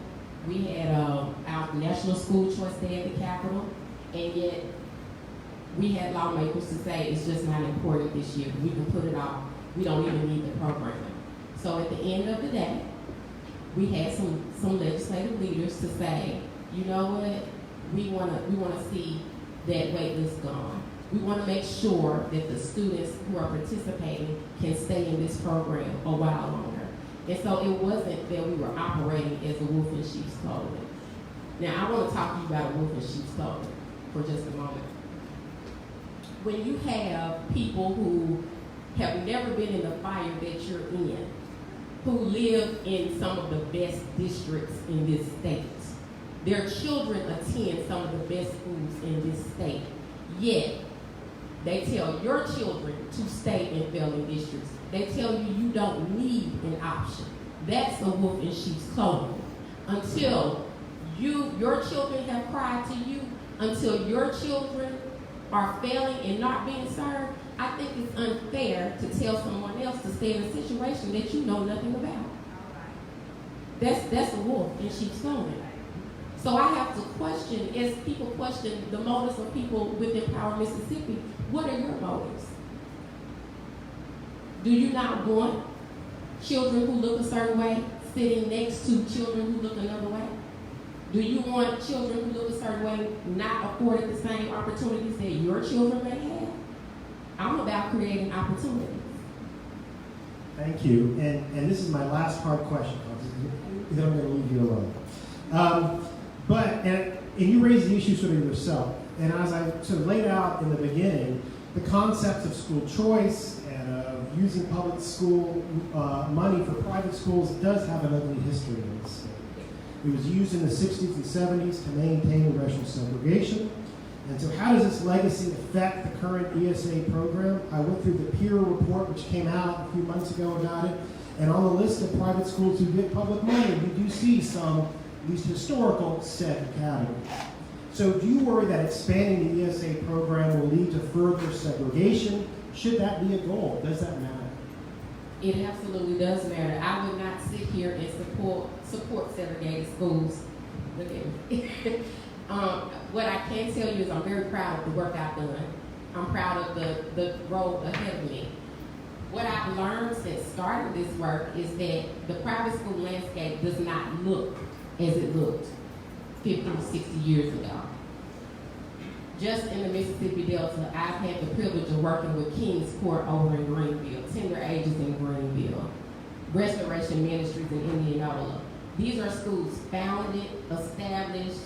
[SPEAKER 5] We had our National School Choice Day at the Capitol, and yet we had lawmakers to say it's just not important this year. We can put it off. We don't even need the program. So at the end of the day, we had some legislative leaders to say, you know what, we want to see that wait list gone. We want to make sure that the students who are participating can stay in this program a while longer. And so it wasn't that we were operating as a wolf in sheep's clothing. Now I want to talk to you about a wolf in sheep's clothing for just a moment. When you have people who have never been in the fire that you're in, who live in some of the best districts in this state, their children attend some of the best schools in this state, yet they tell your children to stay in failing districts. They tell you you don't need an option. That's a wolf in sheep's clothing. Until your children have cried to you, until your children are failing and not being served, I think it's unfair to tell someone else to stay in a situation that you know nothing about. That's a wolf in sheep's clothing. So I have to question, as people question the motives of people with Empower Mississippi, what are your motives? Do you not want children who look a certain way sitting next to children who look another way? Do you want children who look a certain way not afforded the same opportunities that your children may have? I'm about creating opportunities.
[SPEAKER 1] Thank you. And this is my last hard question, because I'm going to leave you alone. And you raised the issue sort of yourself. And as I sort of laid out in the beginning, the concepts of school choice and of using public school money for private schools does have an ugly history in this state. It was used in the 60s and 70s to maintain racial segregation. And so how does this legacy affect the current ESA program? I went through the peer report, which came out a few months ago about it. And on the list of private schools who get public money, we do see some, at least historical, set categories. So do you worry that expanding the ESA program will lead to further segregation? Should that be a goal? Does that matter?
[SPEAKER 5] It absolutely does matter. I would not sit here and support segregated schools. Look at me. What I can tell you is I'm very proud of the work I've done. I'm proud of the road ahead of me. What I've learned since starting this work is that the private school landscape does not look as it looked 50 or 60 years ago. Just in the Mississippi Delta, I've had the privilege of working with Kingsport over in Greenville, Tender Ages in Greenville, Restoration Ministries in Indianola. These are schools founded, established,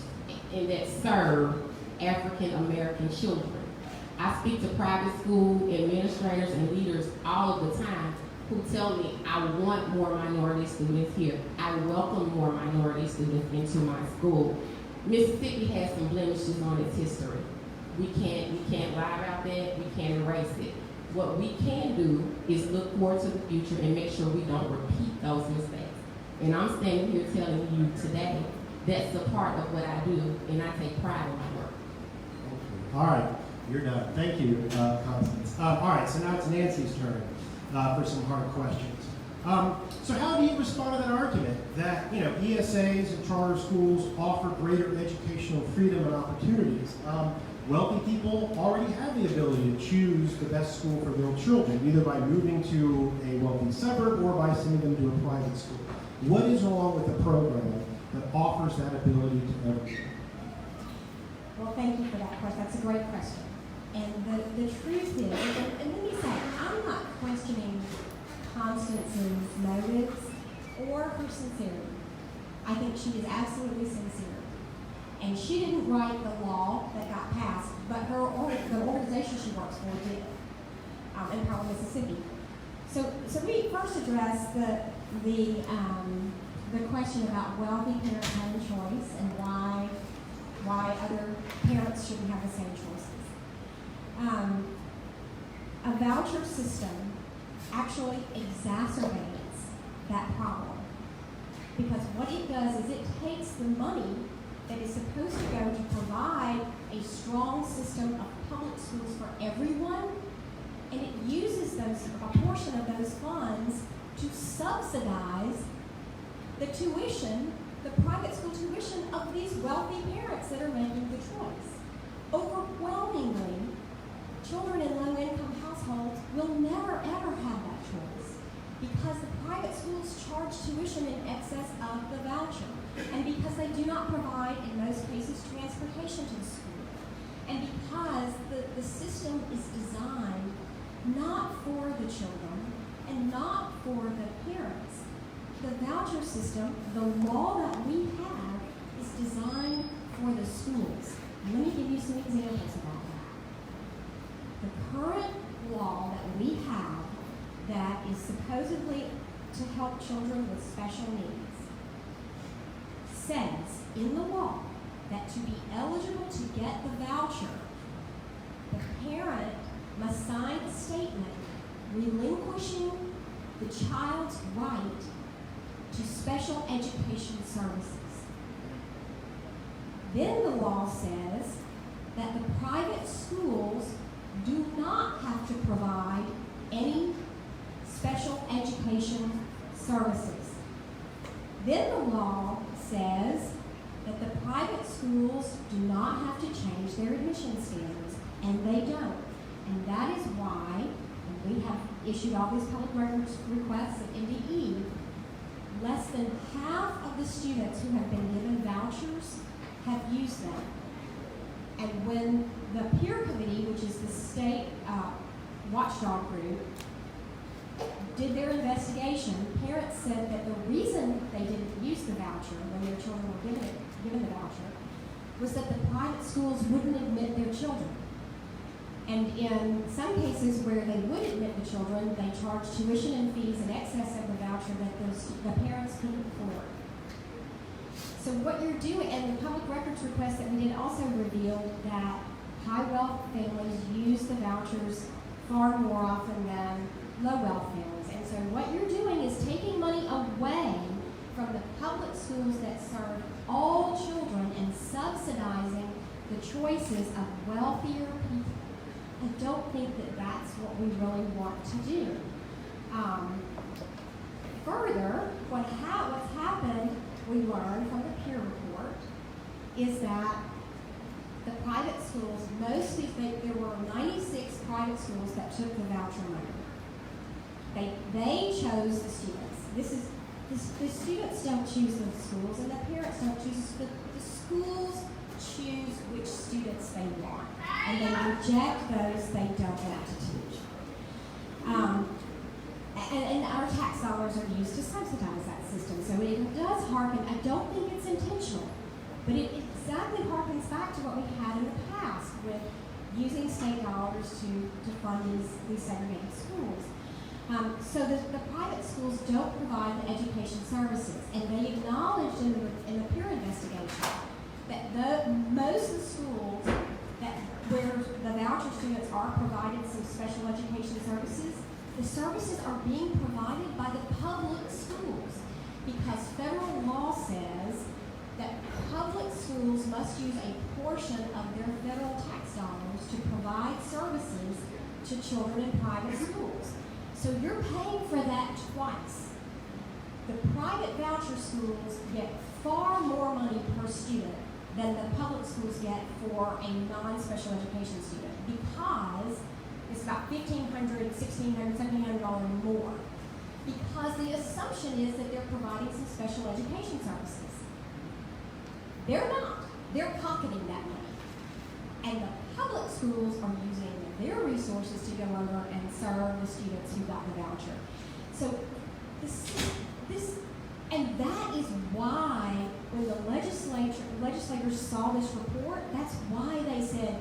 [SPEAKER 5] and that serve African American children. I speak to private school administrators and leaders all of the time who tell me, I want more minority students here. I welcome more minority students into my school. Mississippi has some blemishes on its history. We can't lie about that. We can't erase it. What we can do is look forward to the future and make sure we don't repeat those mistakes. And I'm standing here telling you today, that's a part of what I do, and I take pride in my work.
[SPEAKER 1] All right, you're done. Thank you, Constance. All right, so now it's Nancy's turn for some hard questions. So how do you respond to that argument that, ESAs and charter schools offer greater educational freedom and opportunities? Wealthy people already have the ability to choose the best school for their children, either by moving to a wealthy suburb or by sending them to a private school. What is wrong with a program that offers that ability to everyone?
[SPEAKER 3] Well, thank you for that question. That's a great question. And the truth is, and let me say, I'm not questioning Constance's motives or her sincerity. I think she is absolutely sincere. And she didn't write the law that got passed, but the organization she works for did, Empower Mississippi. So we first addressed the question about wealthy parents having choice and why other parents shouldn't have the same choices. A voucher system actually exacerbates that problem, because what it does is it takes the money that is supposed to go to provide a strong system of public schools for everyone, and it uses a portion of those funds to subsidize the tuition, the private school tuition of these wealthy parents that are making the choice. Overwhelmingly, children in low-income households will never ever have that choice, because the private schools charge tuition in excess of the voucher, and because they do not provide, in most cases, transportation to the school, and because the system is designed not for the children and not for the parents. The voucher system, the law that we have, is designed for the schools. And let me give you some examples about that. The current law that we have that is supposedly to help children with special needs says in the law that to be eligible to get the voucher, the parent must sign a statement relinquishing the child's right to special education services. Then the law says that the private schools do not have to provide any special education services. Then the law says that the private schools do not have to change their admission standards, and they don't. And that is why, and we have issued all these public records requests at NDE, less than half of the students who have been given vouchers have used them. And when the peer committee, which is the state watchdog group, did their investigation, parents said that the reason they didn't use the voucher when their children were given the voucher was that the private schools wouldn't admit their children. And in some cases where they would admit the children, they charged tuition and fees in excess of the voucher that the parents couldn't afford. So what you're doing, and the public records request that we did also revealed that high wealth families use the vouchers far more often than low wealth families. And so what you're doing is taking money away from the public schools that serve all children and subsidizing the choices of wealthier people. I don't think that that's what we really want to do. Further, what's happened, we learned from the peer report, is that the private schools, there were 96 private schools that took the voucher money. They chose the students. The students don't choose the schools, and the parents don't choose. The schools choose which students they want, and they reject those they don't want to teach. And our tax dollars are used to subsidize that system, so it does harken. I don't think it's intentional, but it exactly harkens back to what we had in the past with using state dollars to fund these segregated schools. So the private schools don't provide the education services, and they acknowledged in the peer investigation that most of the schools where the voucher students are provided some special education services, the services are being provided by the public schools because federal law says that public schools must use a portion of their federal tax dollars to provide services to children in private schools. So you're paying for that twice. The private voucher schools get far more money per student than the public schools get for a non-special education student because it's about $1,500, $1,600, $1,700 more. Because the assumption is that they're providing some special education services. They're not. They're pocketing that money. And the public schools are using their resources to go over and serve the students who got the voucher. So and that is why when the legislators saw this report, that's why they said,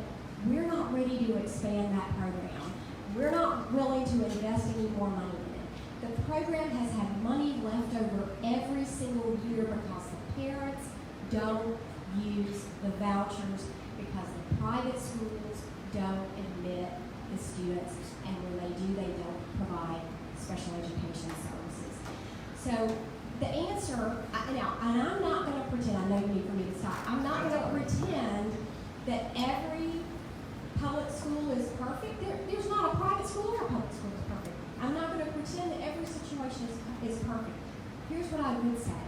[SPEAKER 3] we're not ready to expand that program. We're not willing to invest any more money in it. The program has had money left over every single year because the parents don't use the vouchers because the private schools don't admit the students, and when they do, they don't provide special education services. So the answer, and I'm not going to pretend, I know you need for me to stop, I'm not going to pretend that every public school is perfect. There's not a private school or a public school is perfect. I'm not going to pretend that every situation is perfect. Here's what I would say.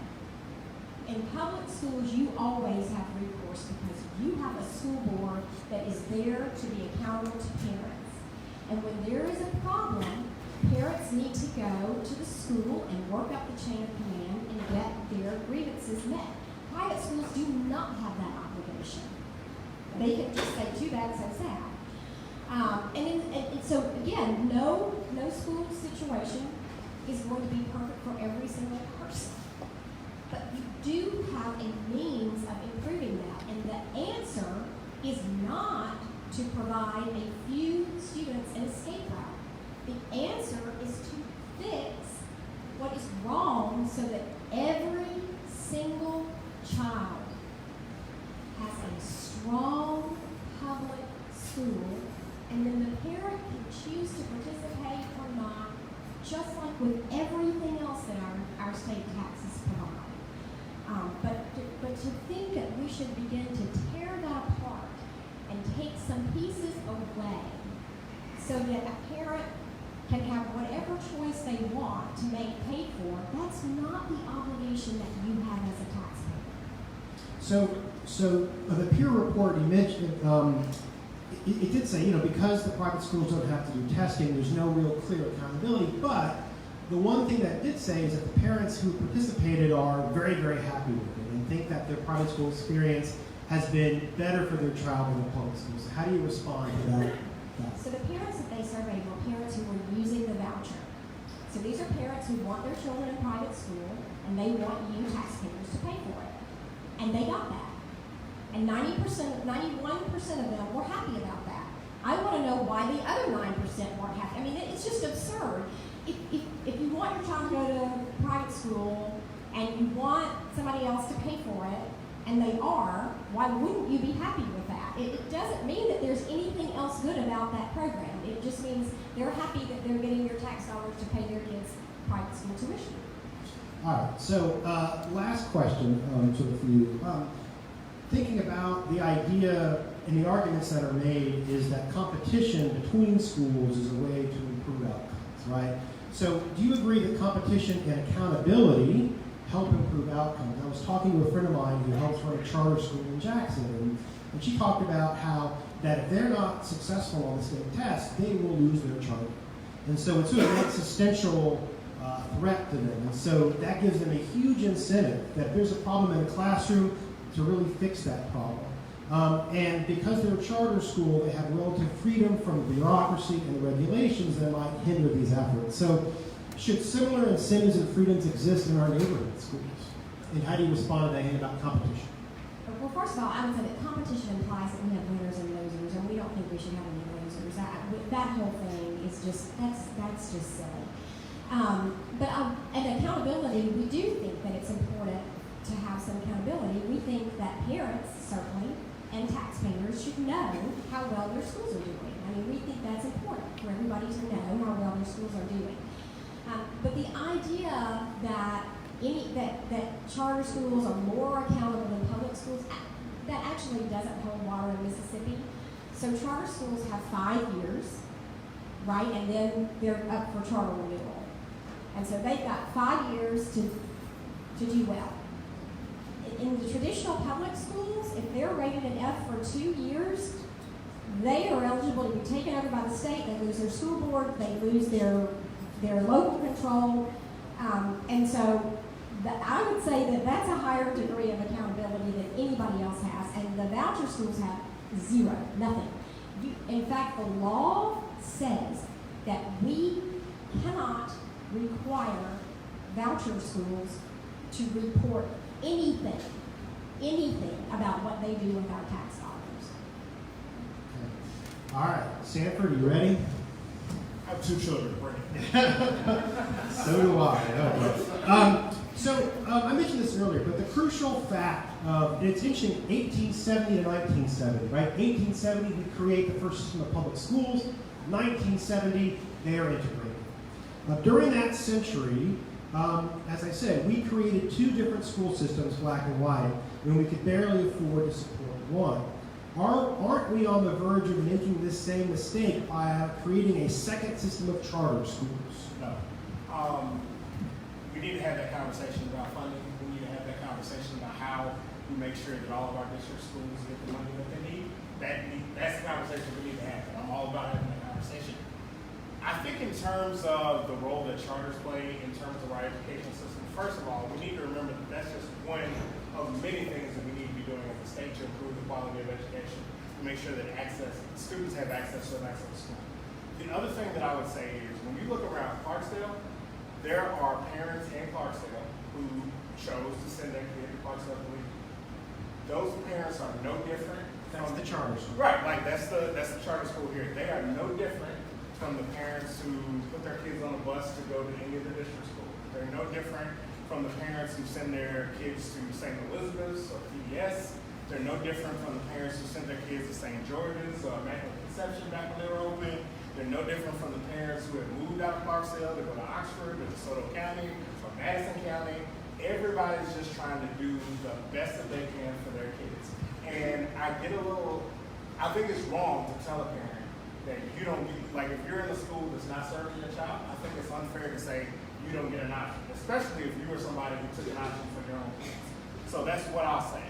[SPEAKER 3] In public schools, you always have recourse because you have a school board that is there to be accountable to parents. And when there is a problem, parents need to go to the school and work up the chain of command and get their grievances met. Private schools do not have that obligation. They can just say, too bad, so sad. And so, again, no school situation is going to be perfect for every single person. But you do have a means of improving that. And the answer is not to provide a few students an escape route. The answer is to fix what is wrong so that every single child has a strong public school, and then the parent can choose to participate or not, just like with everything else that our state taxes provide. But to think that we should begin to tear that apart and take some pieces away so that a parent can have whatever choice they want to make paid for, that's not the obligation that you have as a taxpayer.
[SPEAKER 1] So the peer report you mentioned, it did say, because the private schools don't have to do testing, there's no real clear accountability, but the one thing that did say is that the parents who participated are very, very happy with it and think that their private school experience has been better for their child than the public schools. How do you respond to that?
[SPEAKER 3] So the parents that they surveyed were parents who were using the voucher. So these are parents who want their children in private school, and they want you, taxpayers, to pay for it. And they got that. And 91% of them were happy about that. I want to know why the other 9% weren't happy. I mean, it's just absurd. If you want your child to go to private school and you want somebody else to pay for it, and they are, why wouldn't you be happy with that? It doesn't mean that there's anything else good about that program. It just means they're happy that they're getting your tax dollars to pay their kids' private school tuition.
[SPEAKER 1] All right, so last question sort of for you. Thinking about the idea and the arguments that are made is that competition between schools is a way to improve outcomes, right? So do you agree that competition and accountability help improve outcomes? I was talking to a friend of mine who helps run a charter school in Jackson, and she talked about how that if they're not successful on the state test, they will lose their charter. And so it's sort of an existential threat to them. And so that gives them a huge incentive that if there's a problem in the classroom, to really fix that problem. And because they're a charter school, they have relative freedom from the bureaucracy and the regulations that might hinder these efforts. So should similar incentives and freedoms exist in our neighborhood schools? And how do you respond to that about competition?
[SPEAKER 3] Well, first of all, I would say that competition implies that we have winners and losers, and we don't think we should have any losers. That whole thing is just, that's just silly. And accountability, we do think that it's important to have some accountability. We think that parents, certainly, and taxpayers should know how well their schools are doing. I mean, we think that's important for everybody to know how well their schools are doing. But the idea that that charter schools are more accountable than public schools, that actually doesn't hold water in Mississippi. So charter schools have 5 years, right? And then they're up for charter renewal. And so they've got 5 years to do well. In the traditional public schools, if they're rated an F for 2 years, they are eligible to be taken over by the state. They lose their school board, they lose their local control. And so I would say that that's a higher degree of accountability than anybody else has. And the voucher schools have zero, nothing. In fact, the law says that we cannot require voucher schools to report anything about what they do with our tax dollars.
[SPEAKER 1] Okay. All right, Sanford, you ready?
[SPEAKER 6] I have 2 children, bring it.
[SPEAKER 1] So do I. Okay. I mentioned this earlier, but the crucial fact of, it's interesting, 1870 to 1970, right? 1870, we create the first system of public schools. 1970, they are integrated. During that century, as I said, we created 2 different school systems, black and white, when we could barely afford to support one. Aren't we on the verge of making this same mistake by creating a second system of charter schools?
[SPEAKER 6] No. We need to have that conversation about funding. We need to have that conversation about how we make sure that all of our district schools get the money that they need. That's the conversation we need to have. I'm all about having that conversation. I think in terms of the role that charters play in terms of our education system, first of all, we need to remember that that's just one of many things that we need to be doing as a state to improve the quality of education, to make sure that students have access to an excellent school. The other thing that I would say is when you look around Clarksdale, there are parents in Clarksdale who chose to send their kid to Clarksdale. Those parents are no different.
[SPEAKER 1] That's the charter school.
[SPEAKER 6] Right, like that's the charter school here. They are no different from the parents who put their kids on a bus to go to any of the district schools. They're no different from the parents who send their kids to St. Elizabeth's or PBS. They're no different from the parents who send their kids to St. George's or Immaculate Conception back when they were open. They're no different from the parents who have moved out of Clarksdale to go to Oxford or DeSoto County or Madison County. Everybody's just trying to do the best that they can for their kids. And I think it's wrong to tell a parent that you don't get, like if you're in a school that's not serving your child, I think it's unfair to say you don't get an option, especially if you were somebody who took an option for your own kids. So that's what I'll say.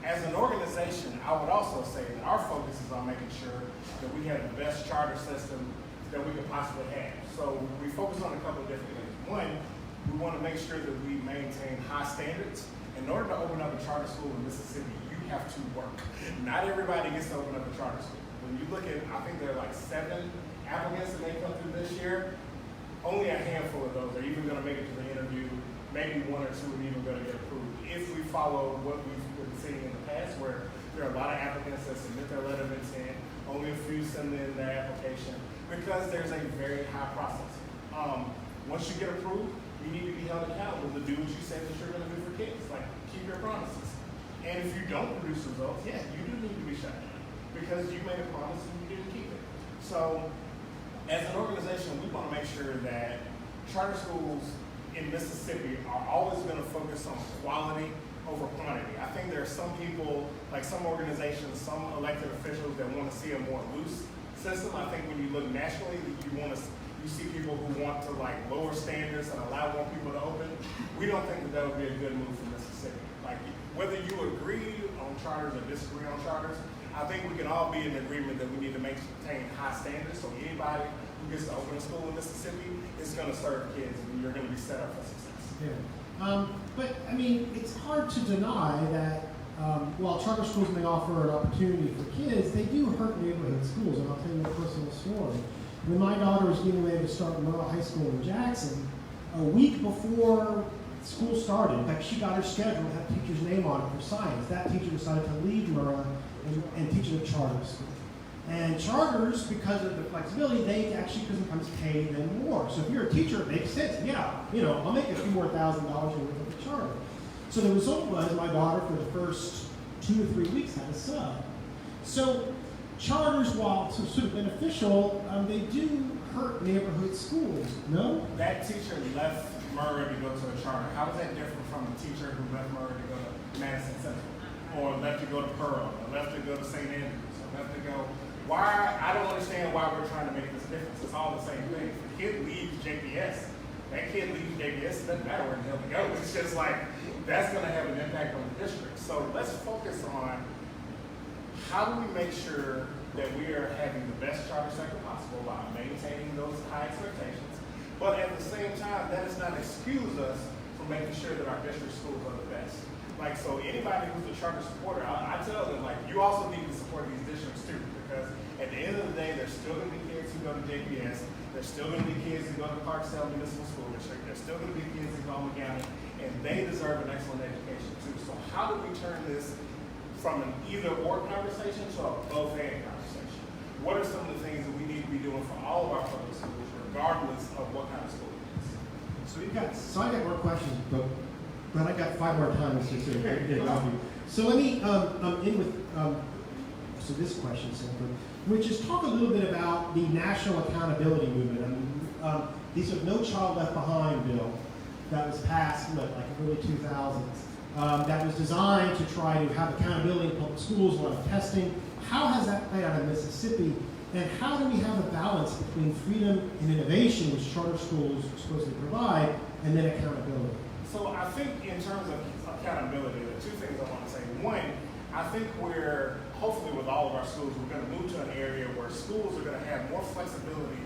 [SPEAKER 6] As an organization, I would also say that our focus is on making sure that we have the best charter system that we could possibly have. So we focus on a couple of different things. One, we want to make sure that we maintain high standards. In order to open up a charter school in Mississippi, you have to work. Not everybody gets to open up a charter school. When you look at, I think there are like 7 applicants that may come through this year. Only a handful of those are even going to make it to the interview. Maybe 1 or 2 are even going to get approved. If we follow what we've been seeing in the past, where there are a lot of applicants that submit their letter of intent, only a few send in their application, because there's a very high process. Once you get approved, you need to be held accountable to do what you say that you're going to do for kids, like keep your promises. And if you don't produce results, yeah, you do need to be shut down because you made a promise and you didn't keep it. So as an organization, we want to make sure that charter schools in Mississippi are always going to focus on quality over quantity. I think there are some people, like some organizations, some elected officials that want to see a more loose system. I think when you look nationally, you see people who want to like lower standards and allow more people to open. We don't think that would be a good move for Mississippi. Like whether you agree on charters or disagree on charters, I think we can all be in agreement that we need to maintain high standards so anybody who gets to open a school in Mississippi is going to serve kids and you're going to be set up for success.
[SPEAKER 1] Yeah. But I mean, it's hard to deny that, while charter schools may offer an opportunity for kids, they do hurt neighborhood schools. And I'll tell you a personal story. When my daughter was getting ready to start Murrah High School in Jackson, a week before school started, in fact, she got her schedule, had a teacher's name on it for science. That teacher decided to leave Murrah and teach at a charter school. And charters, because of the flexibility, they actually can sometimes pay them more. So if you're a teacher, it makes sense. Yeah, I'll make a few more $1,000 with a charter. So the result was my daughter, for the first 2 to 3 weeks, had a sub. So charters, while sort of beneficial, they do hurt neighborhood schools. No?
[SPEAKER 6] That teacher left Murrah to go to a charter. How is that different from a teacher who left Murrah to go to Madison Central, or left to go to Pearl, or left to go to St. Andrews, or left to go? Why? I don't understand why we're trying to make this difference. It's all the same thing. If the kid leaves JPS, that kid leaves JPS, it doesn't matter where the hell they go. It's just like, that's going to have an impact on the district. So let's focus on how do we make sure that we are having the best charter sector possible by maintaining those high expectations, but at the same time, that does not excuse us from making sure that our district schools are the best. Like, so anybody who's a charter supporter, I tell them, like, you also need to support these districts too, because at the end of the day, there's still going to be kids who go to JPS, there's still going to be kids who go to Clarksdale Municipal School District, there's still going to be kids who go to County, and they deserve an excellent education too. So how do we turn this from an either-or conversation to a both-and conversation? What are some of the things that we need to be doing for all of our public schools, regardless of what kind of school it is?
[SPEAKER 1] So I got more questions, but I got 5 more times to get it off you. So let me end with so this question, Sanford, which is talk a little bit about the national accountability movement. These are No Child Left Behind bill that was passed like early 2000s. That was designed to try to have accountability in public schools, a lot of testing. How has that played out in Mississippi? And how do we have a balance between freedom and innovation, which charter schools supposedly provide, and then accountability?
[SPEAKER 6] So I think in terms of accountability, there are 2 things I want to say. One, I think we're, hopefully with all of our schools, we're going to move to an area where schools are going to have more flexibility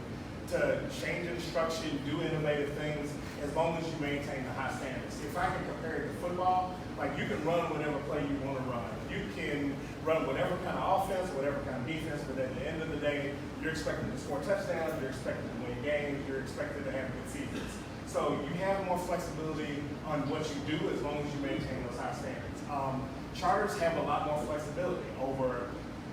[SPEAKER 6] to change instruction, do innovative things, as long as you maintain the high standards. If I can compare it to football, like you can run whatever play you want to run. You can run whatever kind of offense, whatever kind of defense, but at the end of the day, you're expected to score touchdowns, you're expected to win games, you're expected to have good seasons. So you have more flexibility on what you do as long as you maintain those high standards. Charters have a lot more flexibility over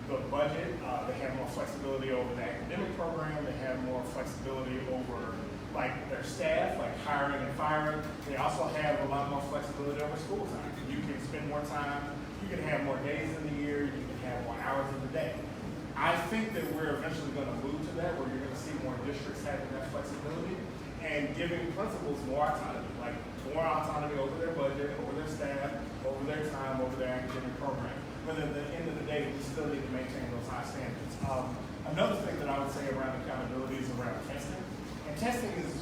[SPEAKER 6] the budget. They have more flexibility over the academic program. They have more flexibility over like their staff, like hiring and firing. They also have a lot more flexibility over school time. You can spend more time. You can have more days in the year. You can have more hours in the day. I think that we're eventually going to move to that, where you're going to see more districts having that flexibility and giving principals more autonomy, like more autonomy over their budget, over their staff, over their time, over their academic program. But at the end of the day, we still need to maintain those high standards. Another thing that I would say around accountability is around testing. And testing is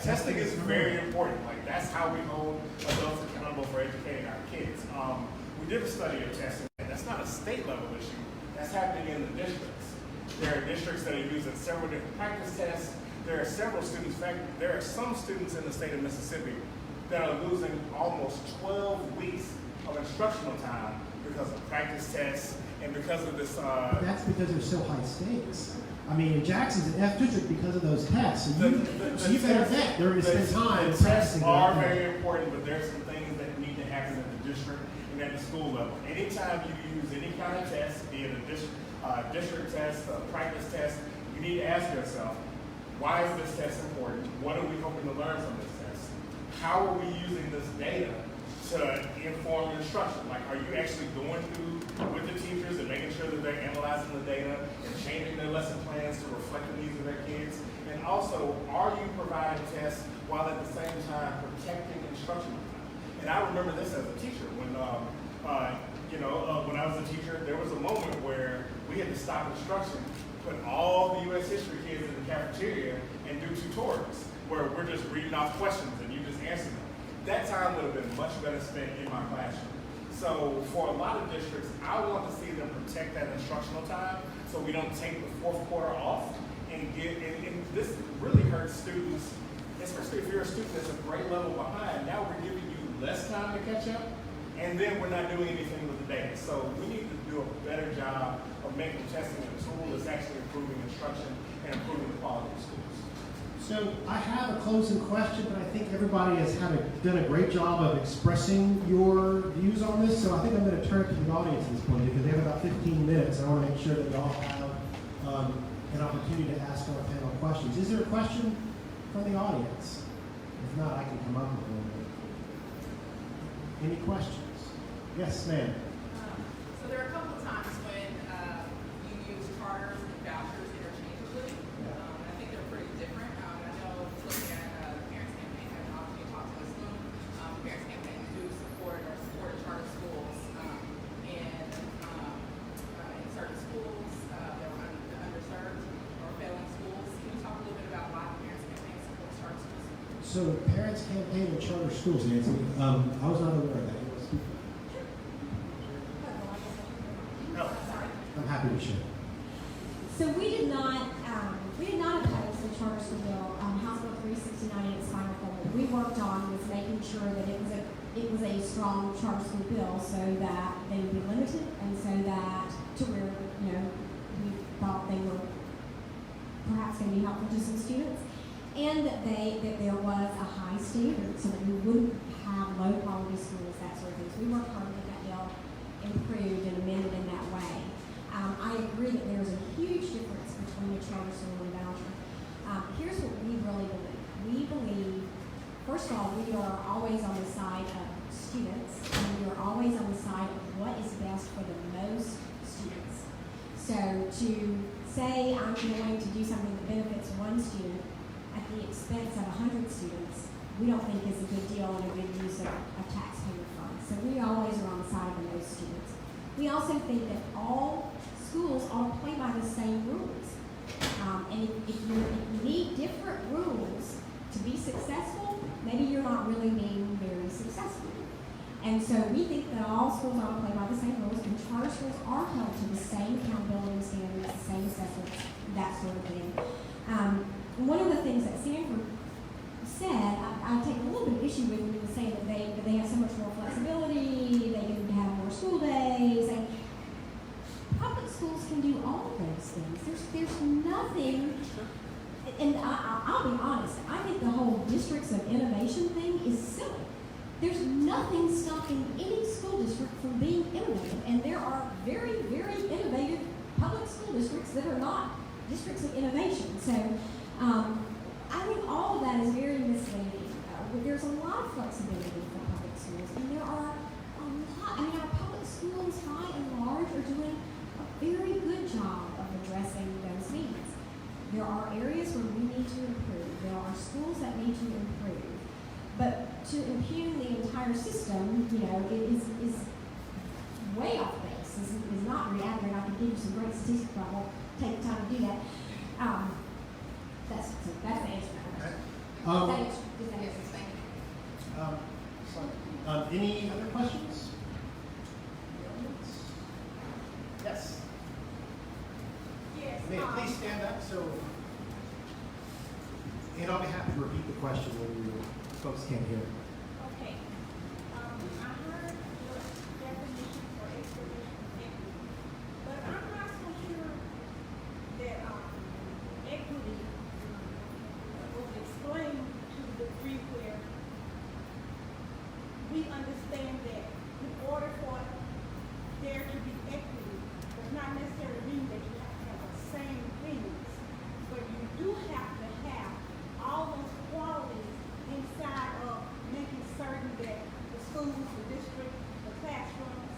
[SPEAKER 6] testing is very important. Like that's how we hold adults accountable for educating our kids. We did a study of testing, and that's not a state level issue. That's happening in the districts. There are districts that are using several different practice tests. There are several students, in fact, there are some students in the state of Mississippi that are losing almost 12 weeks of instructional time because of practice tests and because of this.
[SPEAKER 1] But that's because they're so high stakes. I mean, Jackson's an F district because of those tests. So you better bet they're going to spend time.
[SPEAKER 6] The tests are very important, but there's some things that need to happen at the district and at the school level. Anytime you use any kind of test, be it a district test, a practice test, you need to ask yourself, why is this test important? What are we hoping to learn from this test? How are we using this data to inform instruction? Like, are you actually going through with the teachers and making sure that they're analyzing the data and changing their lesson plans to reflect the needs of their kids? And also, are you providing tests while at the same time protecting instructional time? And I remember this as a teacher when I was a teacher, there was a moment where we had to stop instruction, put all the U.S. history kids in the cafeteria and do tutorials where we're just reading off questions and you just answer them. That time would have been much better spent in my classroom. So for a lot of districts, I want to see them protect that instructional time so we don't take the fourth quarter off and this really hurts students, especially if you're a student that's a grade level behind. Now we're giving you less time to catch up. and then we're not doing anything with the data. So we need to do a better job of making testing a tool that's actually improving instruction and improving the quality of schools.
[SPEAKER 1] So I have a closing question, but I think everybody has done a great job of expressing your views on this. So I think I'm going to turn it to the audience at this point because they have about 15 minutes. And I want to make sure that y'all have an opportunity to ask our panel questions. Is there a question from the audience? If not, I can come up with one. Any questions? Yes, ma'am.
[SPEAKER 7] So there are a couple of times when you use charters and vouchers interchangeably. And I think they're pretty different. I know looking at the Parents Campaign had an opportunity to talk to us. Loome. Parents Campaign do support charter schools in certain schools that are underserved or failing schools. Can you talk a little bit about why the Parents Campaign supports charter schools?
[SPEAKER 1] So Parents Campaign and charter schools, Nancy. I was not aware of that.
[SPEAKER 6] No.
[SPEAKER 1] I'm happy to share.
[SPEAKER 3] So we did not oppose the charter school bill. House Bill 369 in its final form. What we worked on was making sure that it was a strong charter school bill, so that they would be limited, and so that to where we thought they were perhaps going to be helpful to some students, and that there was a high standard, so that we wouldn't have low quality schools, that sort of thing. So we worked hard to get that bill improved and amended in that way. I agree that there's a huge difference between a charter school and a voucher. Here's what we really believe. We believe, first of all, we are always on the side of students, and we are always on the side of what is best for the most students. So to say I'm going to do something that benefits one student at the expense of 100 students, we don't think is a good deal and a good use of taxpayer funds. So we always are on the side of the most students. We also think that all schools ought to play by the same rules. And if you need different rules to be successful, maybe you're not really being very successful. And so we think that all schools ought to play by the same rules, and charter schools are held to the same accountability standards, the same assessments, that sort of thing. One of the things that Sanford said, I take a little bit of issue with when he was saying that they have so much more flexibility, they can have more school days, and public schools can do all of those things. There's nothing, and I'll be honest, I think the whole districts of innovation thing is silly. There's nothing stopping any school district from being innovative, and there are very, very innovative public school districts that are not districts of innovation. So I think all of that is very misleading. There's a lot of flexibility for public schools, and there are a lot. Our public schools, by and large, are doing a very good job of addressing those needs. There are areas where we need to improve. There are schools that need to improve. But to impugn the entire system, is way off base. Is not very accurate. I can give you some great statistics, but I won't take the time to do that. That's the answer.
[SPEAKER 1] Any other questions? Yes.
[SPEAKER 8] Yes.
[SPEAKER 1] May I please stand up and I'll be happy to repeat the question when you folks can't hear.
[SPEAKER 8] Okay. I heard your definition for explanation of equity, but I'm not so sure that equity was explained to the degree where we understand that in order for there to be equity does not necessarily mean that you have to have the same things, but you do have to have all those qualities inside of making certain that the schools, the district, the classrooms,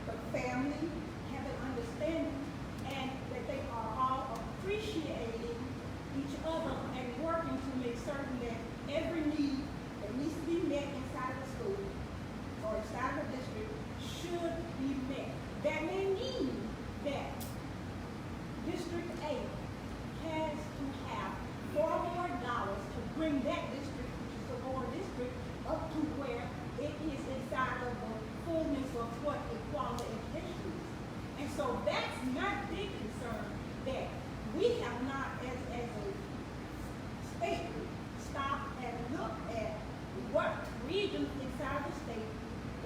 [SPEAKER 8] the family have an understanding, and that they are all appreciating each other and working to make certain that every need that needs to be met inside of the school or inside of the district should be met. That may mean that District A has to have $4 more to bring that district, which is the lower district, up to where it is inside of the fullness of what equality education is. And so that's my big concern, that we have not, as a state, stopped and looked at what regions inside the state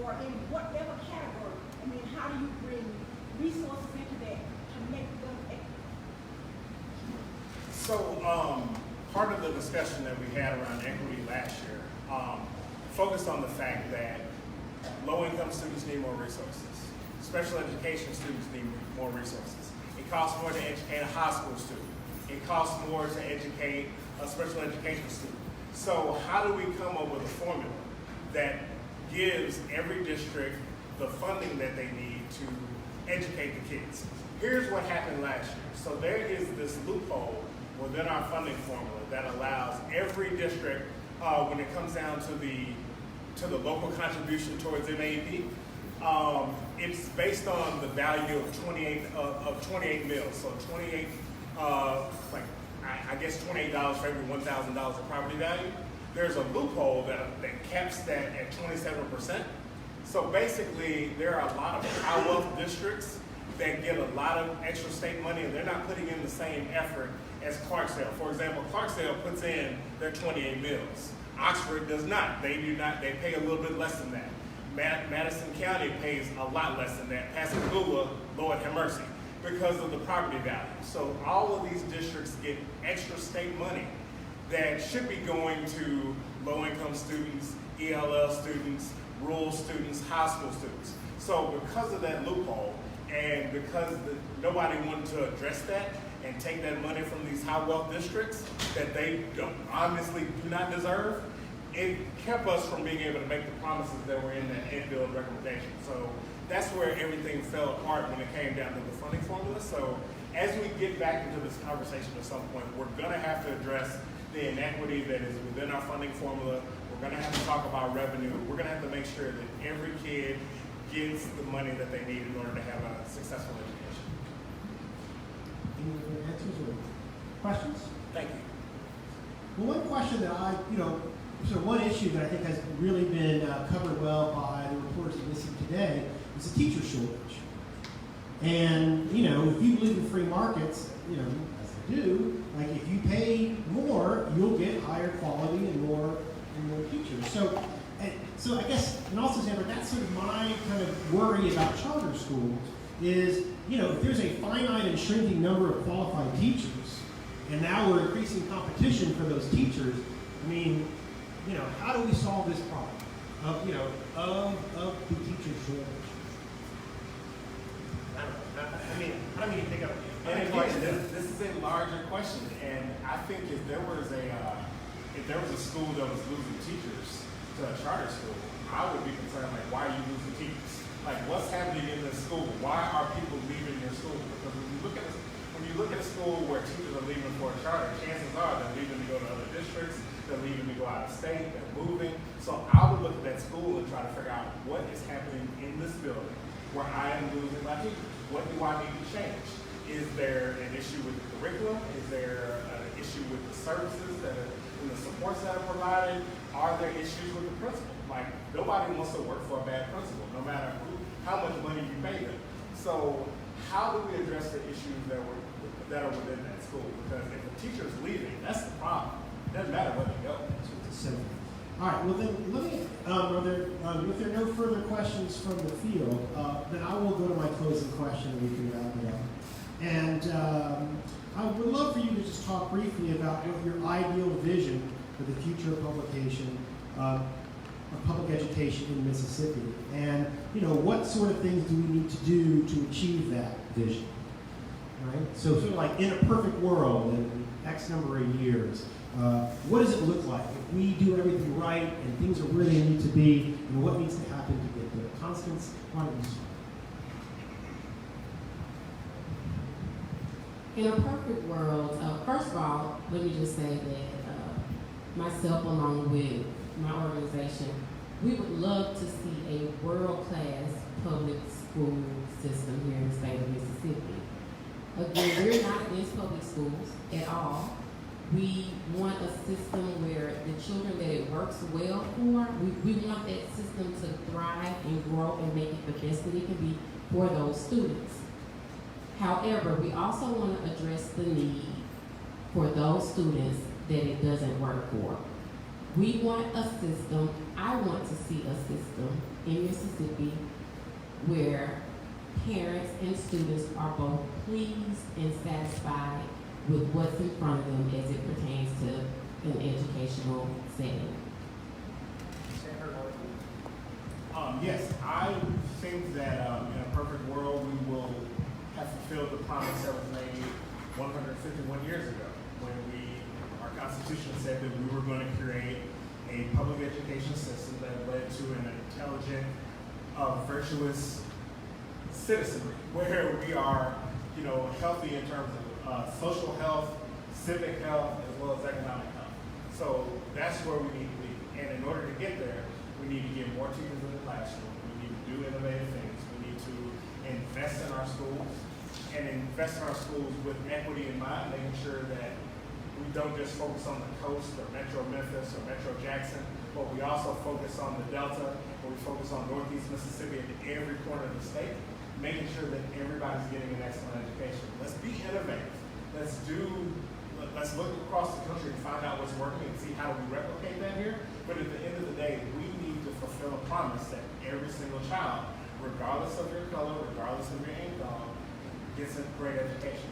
[SPEAKER 8] or in whatever category? I mean, how do you bring resources into that to make them equitable?
[SPEAKER 6] So, part of the discussion that we had around equity last year focused on the fact that low-income students need more resources. Special education students need more resources. It costs more to educate a high school student. It costs more to educate a special education student. So how do we come up with a formula that gives every district the funding that they need to educate the kids? Here's what happened last year. So there is this loophole within our funding formula that allows every district, when it comes down to the local contribution towards MAP, it's based on the value of 28 mils. So 28, I guess $28 for every $1,000 of property value. There's a loophole that caps that at 27%. So basically, there are a lot of high wealth districts that get a lot of extra state money, and they're not putting in the same effort as Clarksdale. For example, Clarksdale puts in their 28 mils. Oxford does not. They do not. They pay a little bit less than that. Madison County pays a lot less than that. Pascagoula, Lord have mercy, because of the property value. So all of these districts get extra state money that should be going to low-income students, ELL students, rural students, high school students. So because of that loophole, and because nobody wanted to address that and take that money from these high wealth districts that they obviously do not deserve, it kept us from being able to make the promises that were in that Ed Bill recommendation. So that's where everything fell apart when it came down to the funding formula. So as we get back into this conversation at some point, we're gonna have to address the inequity that is within our funding formula. We're gonna have to talk about revenue. We're gonna have to make sure that every kid gets the money that they need in order to have a successful education.
[SPEAKER 1] Any other answers or questions?
[SPEAKER 6] Thank you.
[SPEAKER 1] Well, one question that so one issue that I think has really been covered well by the reporters that listen today is the teacher shortage. And, if you believe in free markets, as they do, like if you pay more, you'll get higher quality and more teachers. So I guess, and also Sanford, that's sort of my kind of worry about charter schools is, if there's a finite and shrinking number of qualified teachers, and now we're increasing competition for those teachers, I mean, how do we solve this problem of the teacher shortage? I don't mean to pick up any question.
[SPEAKER 6] This is a larger question, and I think if there was a school that was losing teachers to a charter school, I would be concerned, like, why are you losing teachers? Like, what's happening in this school? Why are people leaving your school? Because when you look at a school where teachers are leaving for a charter, chances are they're leaving to go to other districts, they're leaving to go out of state, they're moving. So I would look at that school and try to figure out what is happening in this building where I am losing my teachers. What do I need to change? Is there an issue with the curriculum? Is there an issue with the services that are and the supports that are provided? Are there issues with the principal? Like, nobody wants to work for a bad principal, no matter how much money you pay them. So how do we address the issues that are within that school? Because if a teacher's leaving, that's the problem. It doesn't matter where they go.
[SPEAKER 1] That's what it's simple. All right, well then, let me, if there are no further questions from the field, then I will go to my closing question and we can wrap it up. And I would love for you to just talk briefly about what your ideal vision for the future of publication, of public education in Mississippi. And, what sort of things do we need to do to achieve that vision? Right? So sort of like in a perfect world in X number of years, what does it look like if we do everything right and things are where they need to be, and what needs to happen to get there? Constance, why don't you start?
[SPEAKER 5] In a perfect world, first of all, let me just say that myself, along with my organization, we would love to see a world-class public school system here in the state of Mississippi. Again, we're not against public schools at all. We want a system where the children that it works well for, we want that system to thrive and grow and make it the best that it can be for those students. However, we also want to address the need for those students that it doesn't work for. We want a system, I want to see a system in Mississippi where parents and students are both pleased and satisfied with what's in front of them as it pertains to an educational setting.
[SPEAKER 6] Yes, I think that in a perfect world we will have fulfilled the promise that was made 151 years ago when our Constitution said that we were going to create a public education system that led to an intelligent, virtuous citizenry where we are, healthy in terms of social health, civic health, as well as economic health. So that's where we need to be. And in order to get there, we need to get more teachers in the classroom. We need to do innovative things. We need to invest in our schools and invest in our schools with equity in mind, making sure that we don't just focus on the coast or Metro Memphis or Metro Jackson, but we also focus on the Delta, or we focus on Northeast Mississippi and every corner of the state, making sure that everybody's getting an excellent education. Let's be innovative. Let's look across the country and find out what's working and see how do we replicate that here. But at the end of the day, we need to fulfill a promise that every single child, regardless of your color, regardless of your income, gets a great education.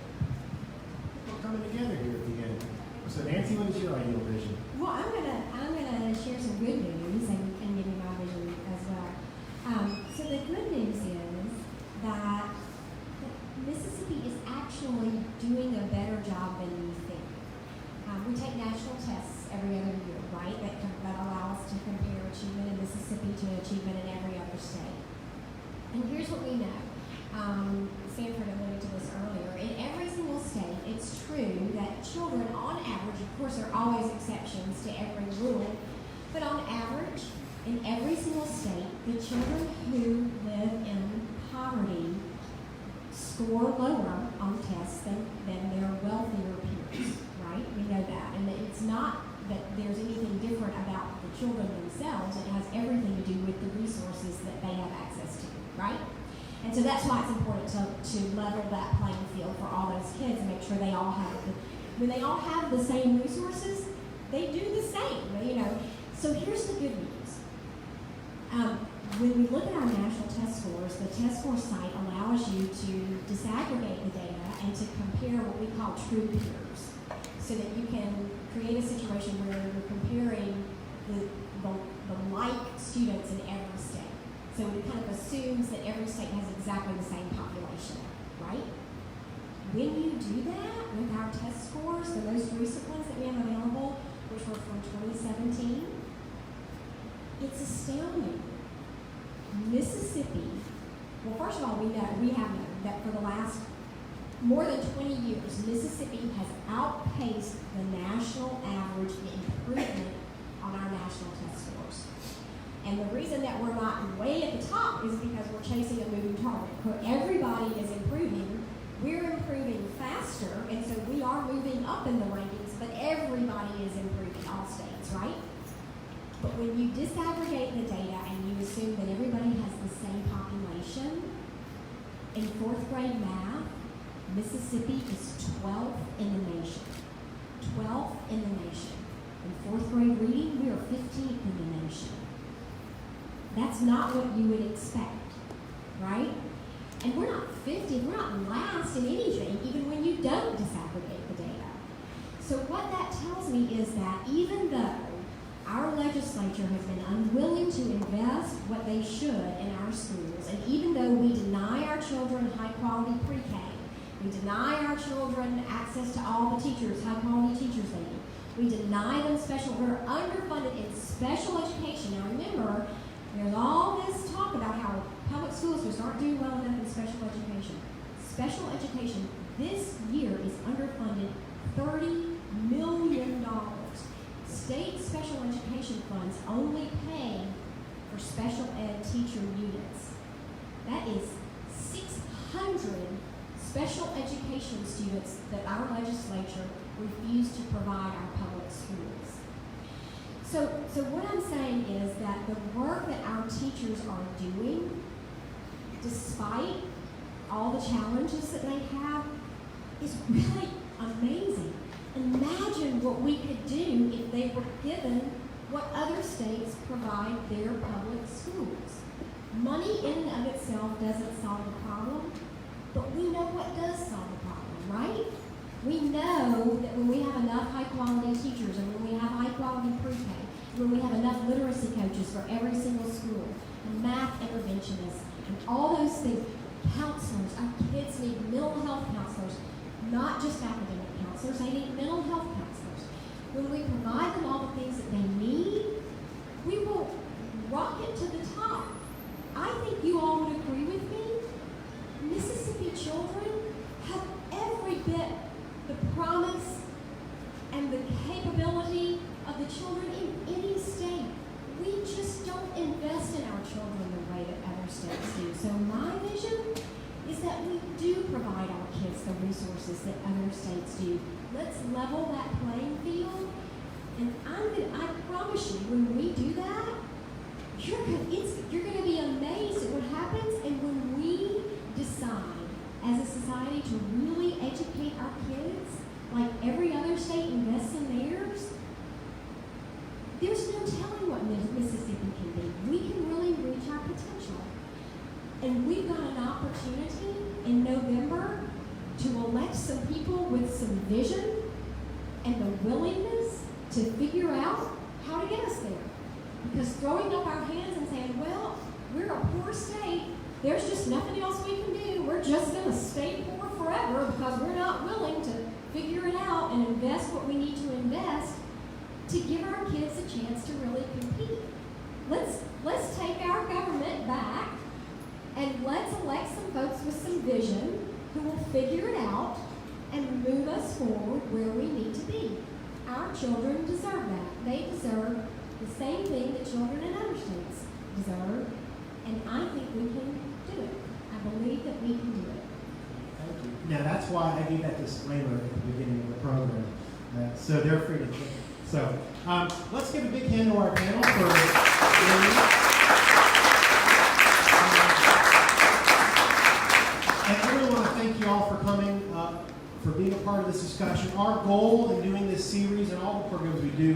[SPEAKER 1] We're coming together here at the end. So Nancy, what is your ideal vision?
[SPEAKER 3] Well, I'm gonna share some good news and give you my vision as well. So the good news is that Mississippi is actually doing a better job than you think. We take national tests every other year, right? That allow us to compare achievement in Mississippi to achievement in every other state. And here's what we know. Sanford alluded to this earlier. In every single state, it's true that children, on average, of course there are always exceptions to every rule, but on average, in every single state, the children who live in poverty score lower on tests than their wealthier peers, right? We know that. And it's not that there's anything different about the children themselves. It has everything to do with the resources that they have access to, right? And so that's why it's important to level that playing field for all those kids and make sure they all have when they all have the same resources, they do the same, So here's the good news. When we look at our national test scores, the test score site allows you to disaggregate the data and to compare what we call true peers, so that you can create a situation where you're comparing the like students in every state. So it kind of assumes that every state has exactly the same population, right? When you do that with our test scores, the most recent ones that we have available, which were from 2017, it's astounding. Mississippi, well, first of all, we have known that for the last more than 20 years, Mississippi has outpaced the national average improvement on our national test scores. And the reason that we're not way at the top is because we're chasing a moving target. Where everybody is improving, we're improving faster, and so we are moving up in the rankings, but everybody is improving, all states, right? But when you disaggregate the data and you assume that everybody has the same population, in 4th grade math, Mississippi is 12th in the nation. 12th in the nation. In 4th grade reading, we are 15th in the nation. That's not what you would expect, right? And we're not 50th, we're not last in anything, even when you don't disaggregate the data. So what that tells me is that even though our legislature has been unwilling to invest what they should in our schools, and even though we deny our children high-quality pre-K, we deny our children access to all the teachers, high-quality teachers they need, we deny them we're underfunded in special education. Now remember, there's all this talk about how public schools just aren't doing well enough in special education. Special education this year is underfunded $30 million. State special education funds only pay for special ed teacher units. That is 600 special education students that our legislature refused to provide our public schools. So what I'm saying is that the work that our teachers are doing, despite all the challenges that they have, is really amazing. Imagine what we could do if they were given what other states provide their public schools. Money in and of itself doesn't solve the problem, but we know what does solve the problem, right? We know that when we have enough high-quality teachers, and when we have high-quality pre-K, when we have enough literacy coaches for every single school, and math interventionists, and all those things, counselors, our kids need mental health counselors, not just academic counselors, they need mental health counselors. When we provide them all the things that they need, we will rocket to the top. I think you all would agree with me. Mississippi children have every bit the promise and the capability of the children in any state. We just don't invest in our children the way that other states do. So my vision is that we do provide our kids the resources that other states do. Let's level that playing field. And I promise you, when we do that, you're going to be amazed at what happens. And when we decide as a society to really educate our kids, like every other state invests in theirs, there's no telling what Mississippi can be. We can really reach our potential. And we've got an opportunity in November to elect some people with some vision and the willingness to figure out how to get us there. Because throwing up our hands and saying, well, we're a poor state, there's just nothing else we can do, we're just going to stay poor forever because we're not willing to figure it out and invest what we need to invest to give our kids a chance to really compete. Let's take our government back and let's elect some folks with some vision who will figure it out and move us forward where we need to be. Our children deserve that. They deserve the same thing that children in other states deserve, and I think we can do it. I believe that we can do it.
[SPEAKER 1] Thank you. Now that's why I gave that disclaimer at the beginning of the program, so they're free to take it. So let's give a big hand to our panel for and I really want to thank you all for coming, for being a part of this discussion. Our goal in doing this series and all the programs we do,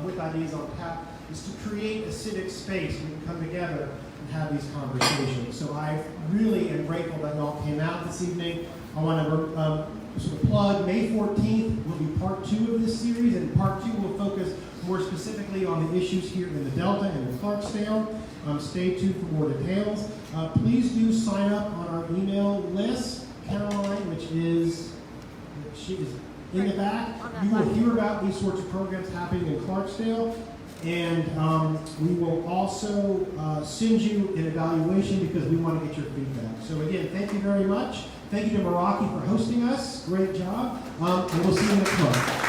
[SPEAKER 1] with Ideas on Tap, is to create a civic space where we can come together and have these conversations. So I really am grateful that you all came out this evening. I want to sort of plug May 14th will be part 2 of this series, and part 2 will focus more specifically on the issues here in the Delta and in Clarksdale. Stay tuned for more details. Please do sign up on our email list. Caroline, she is in the back. You will hear about these sorts of programs happening in Clarksdale. And we will also send you an evaluation because we want to get your feedback. So again, thank you very much. Thank you to Meraki for hosting us. Great job. And we'll see you next month.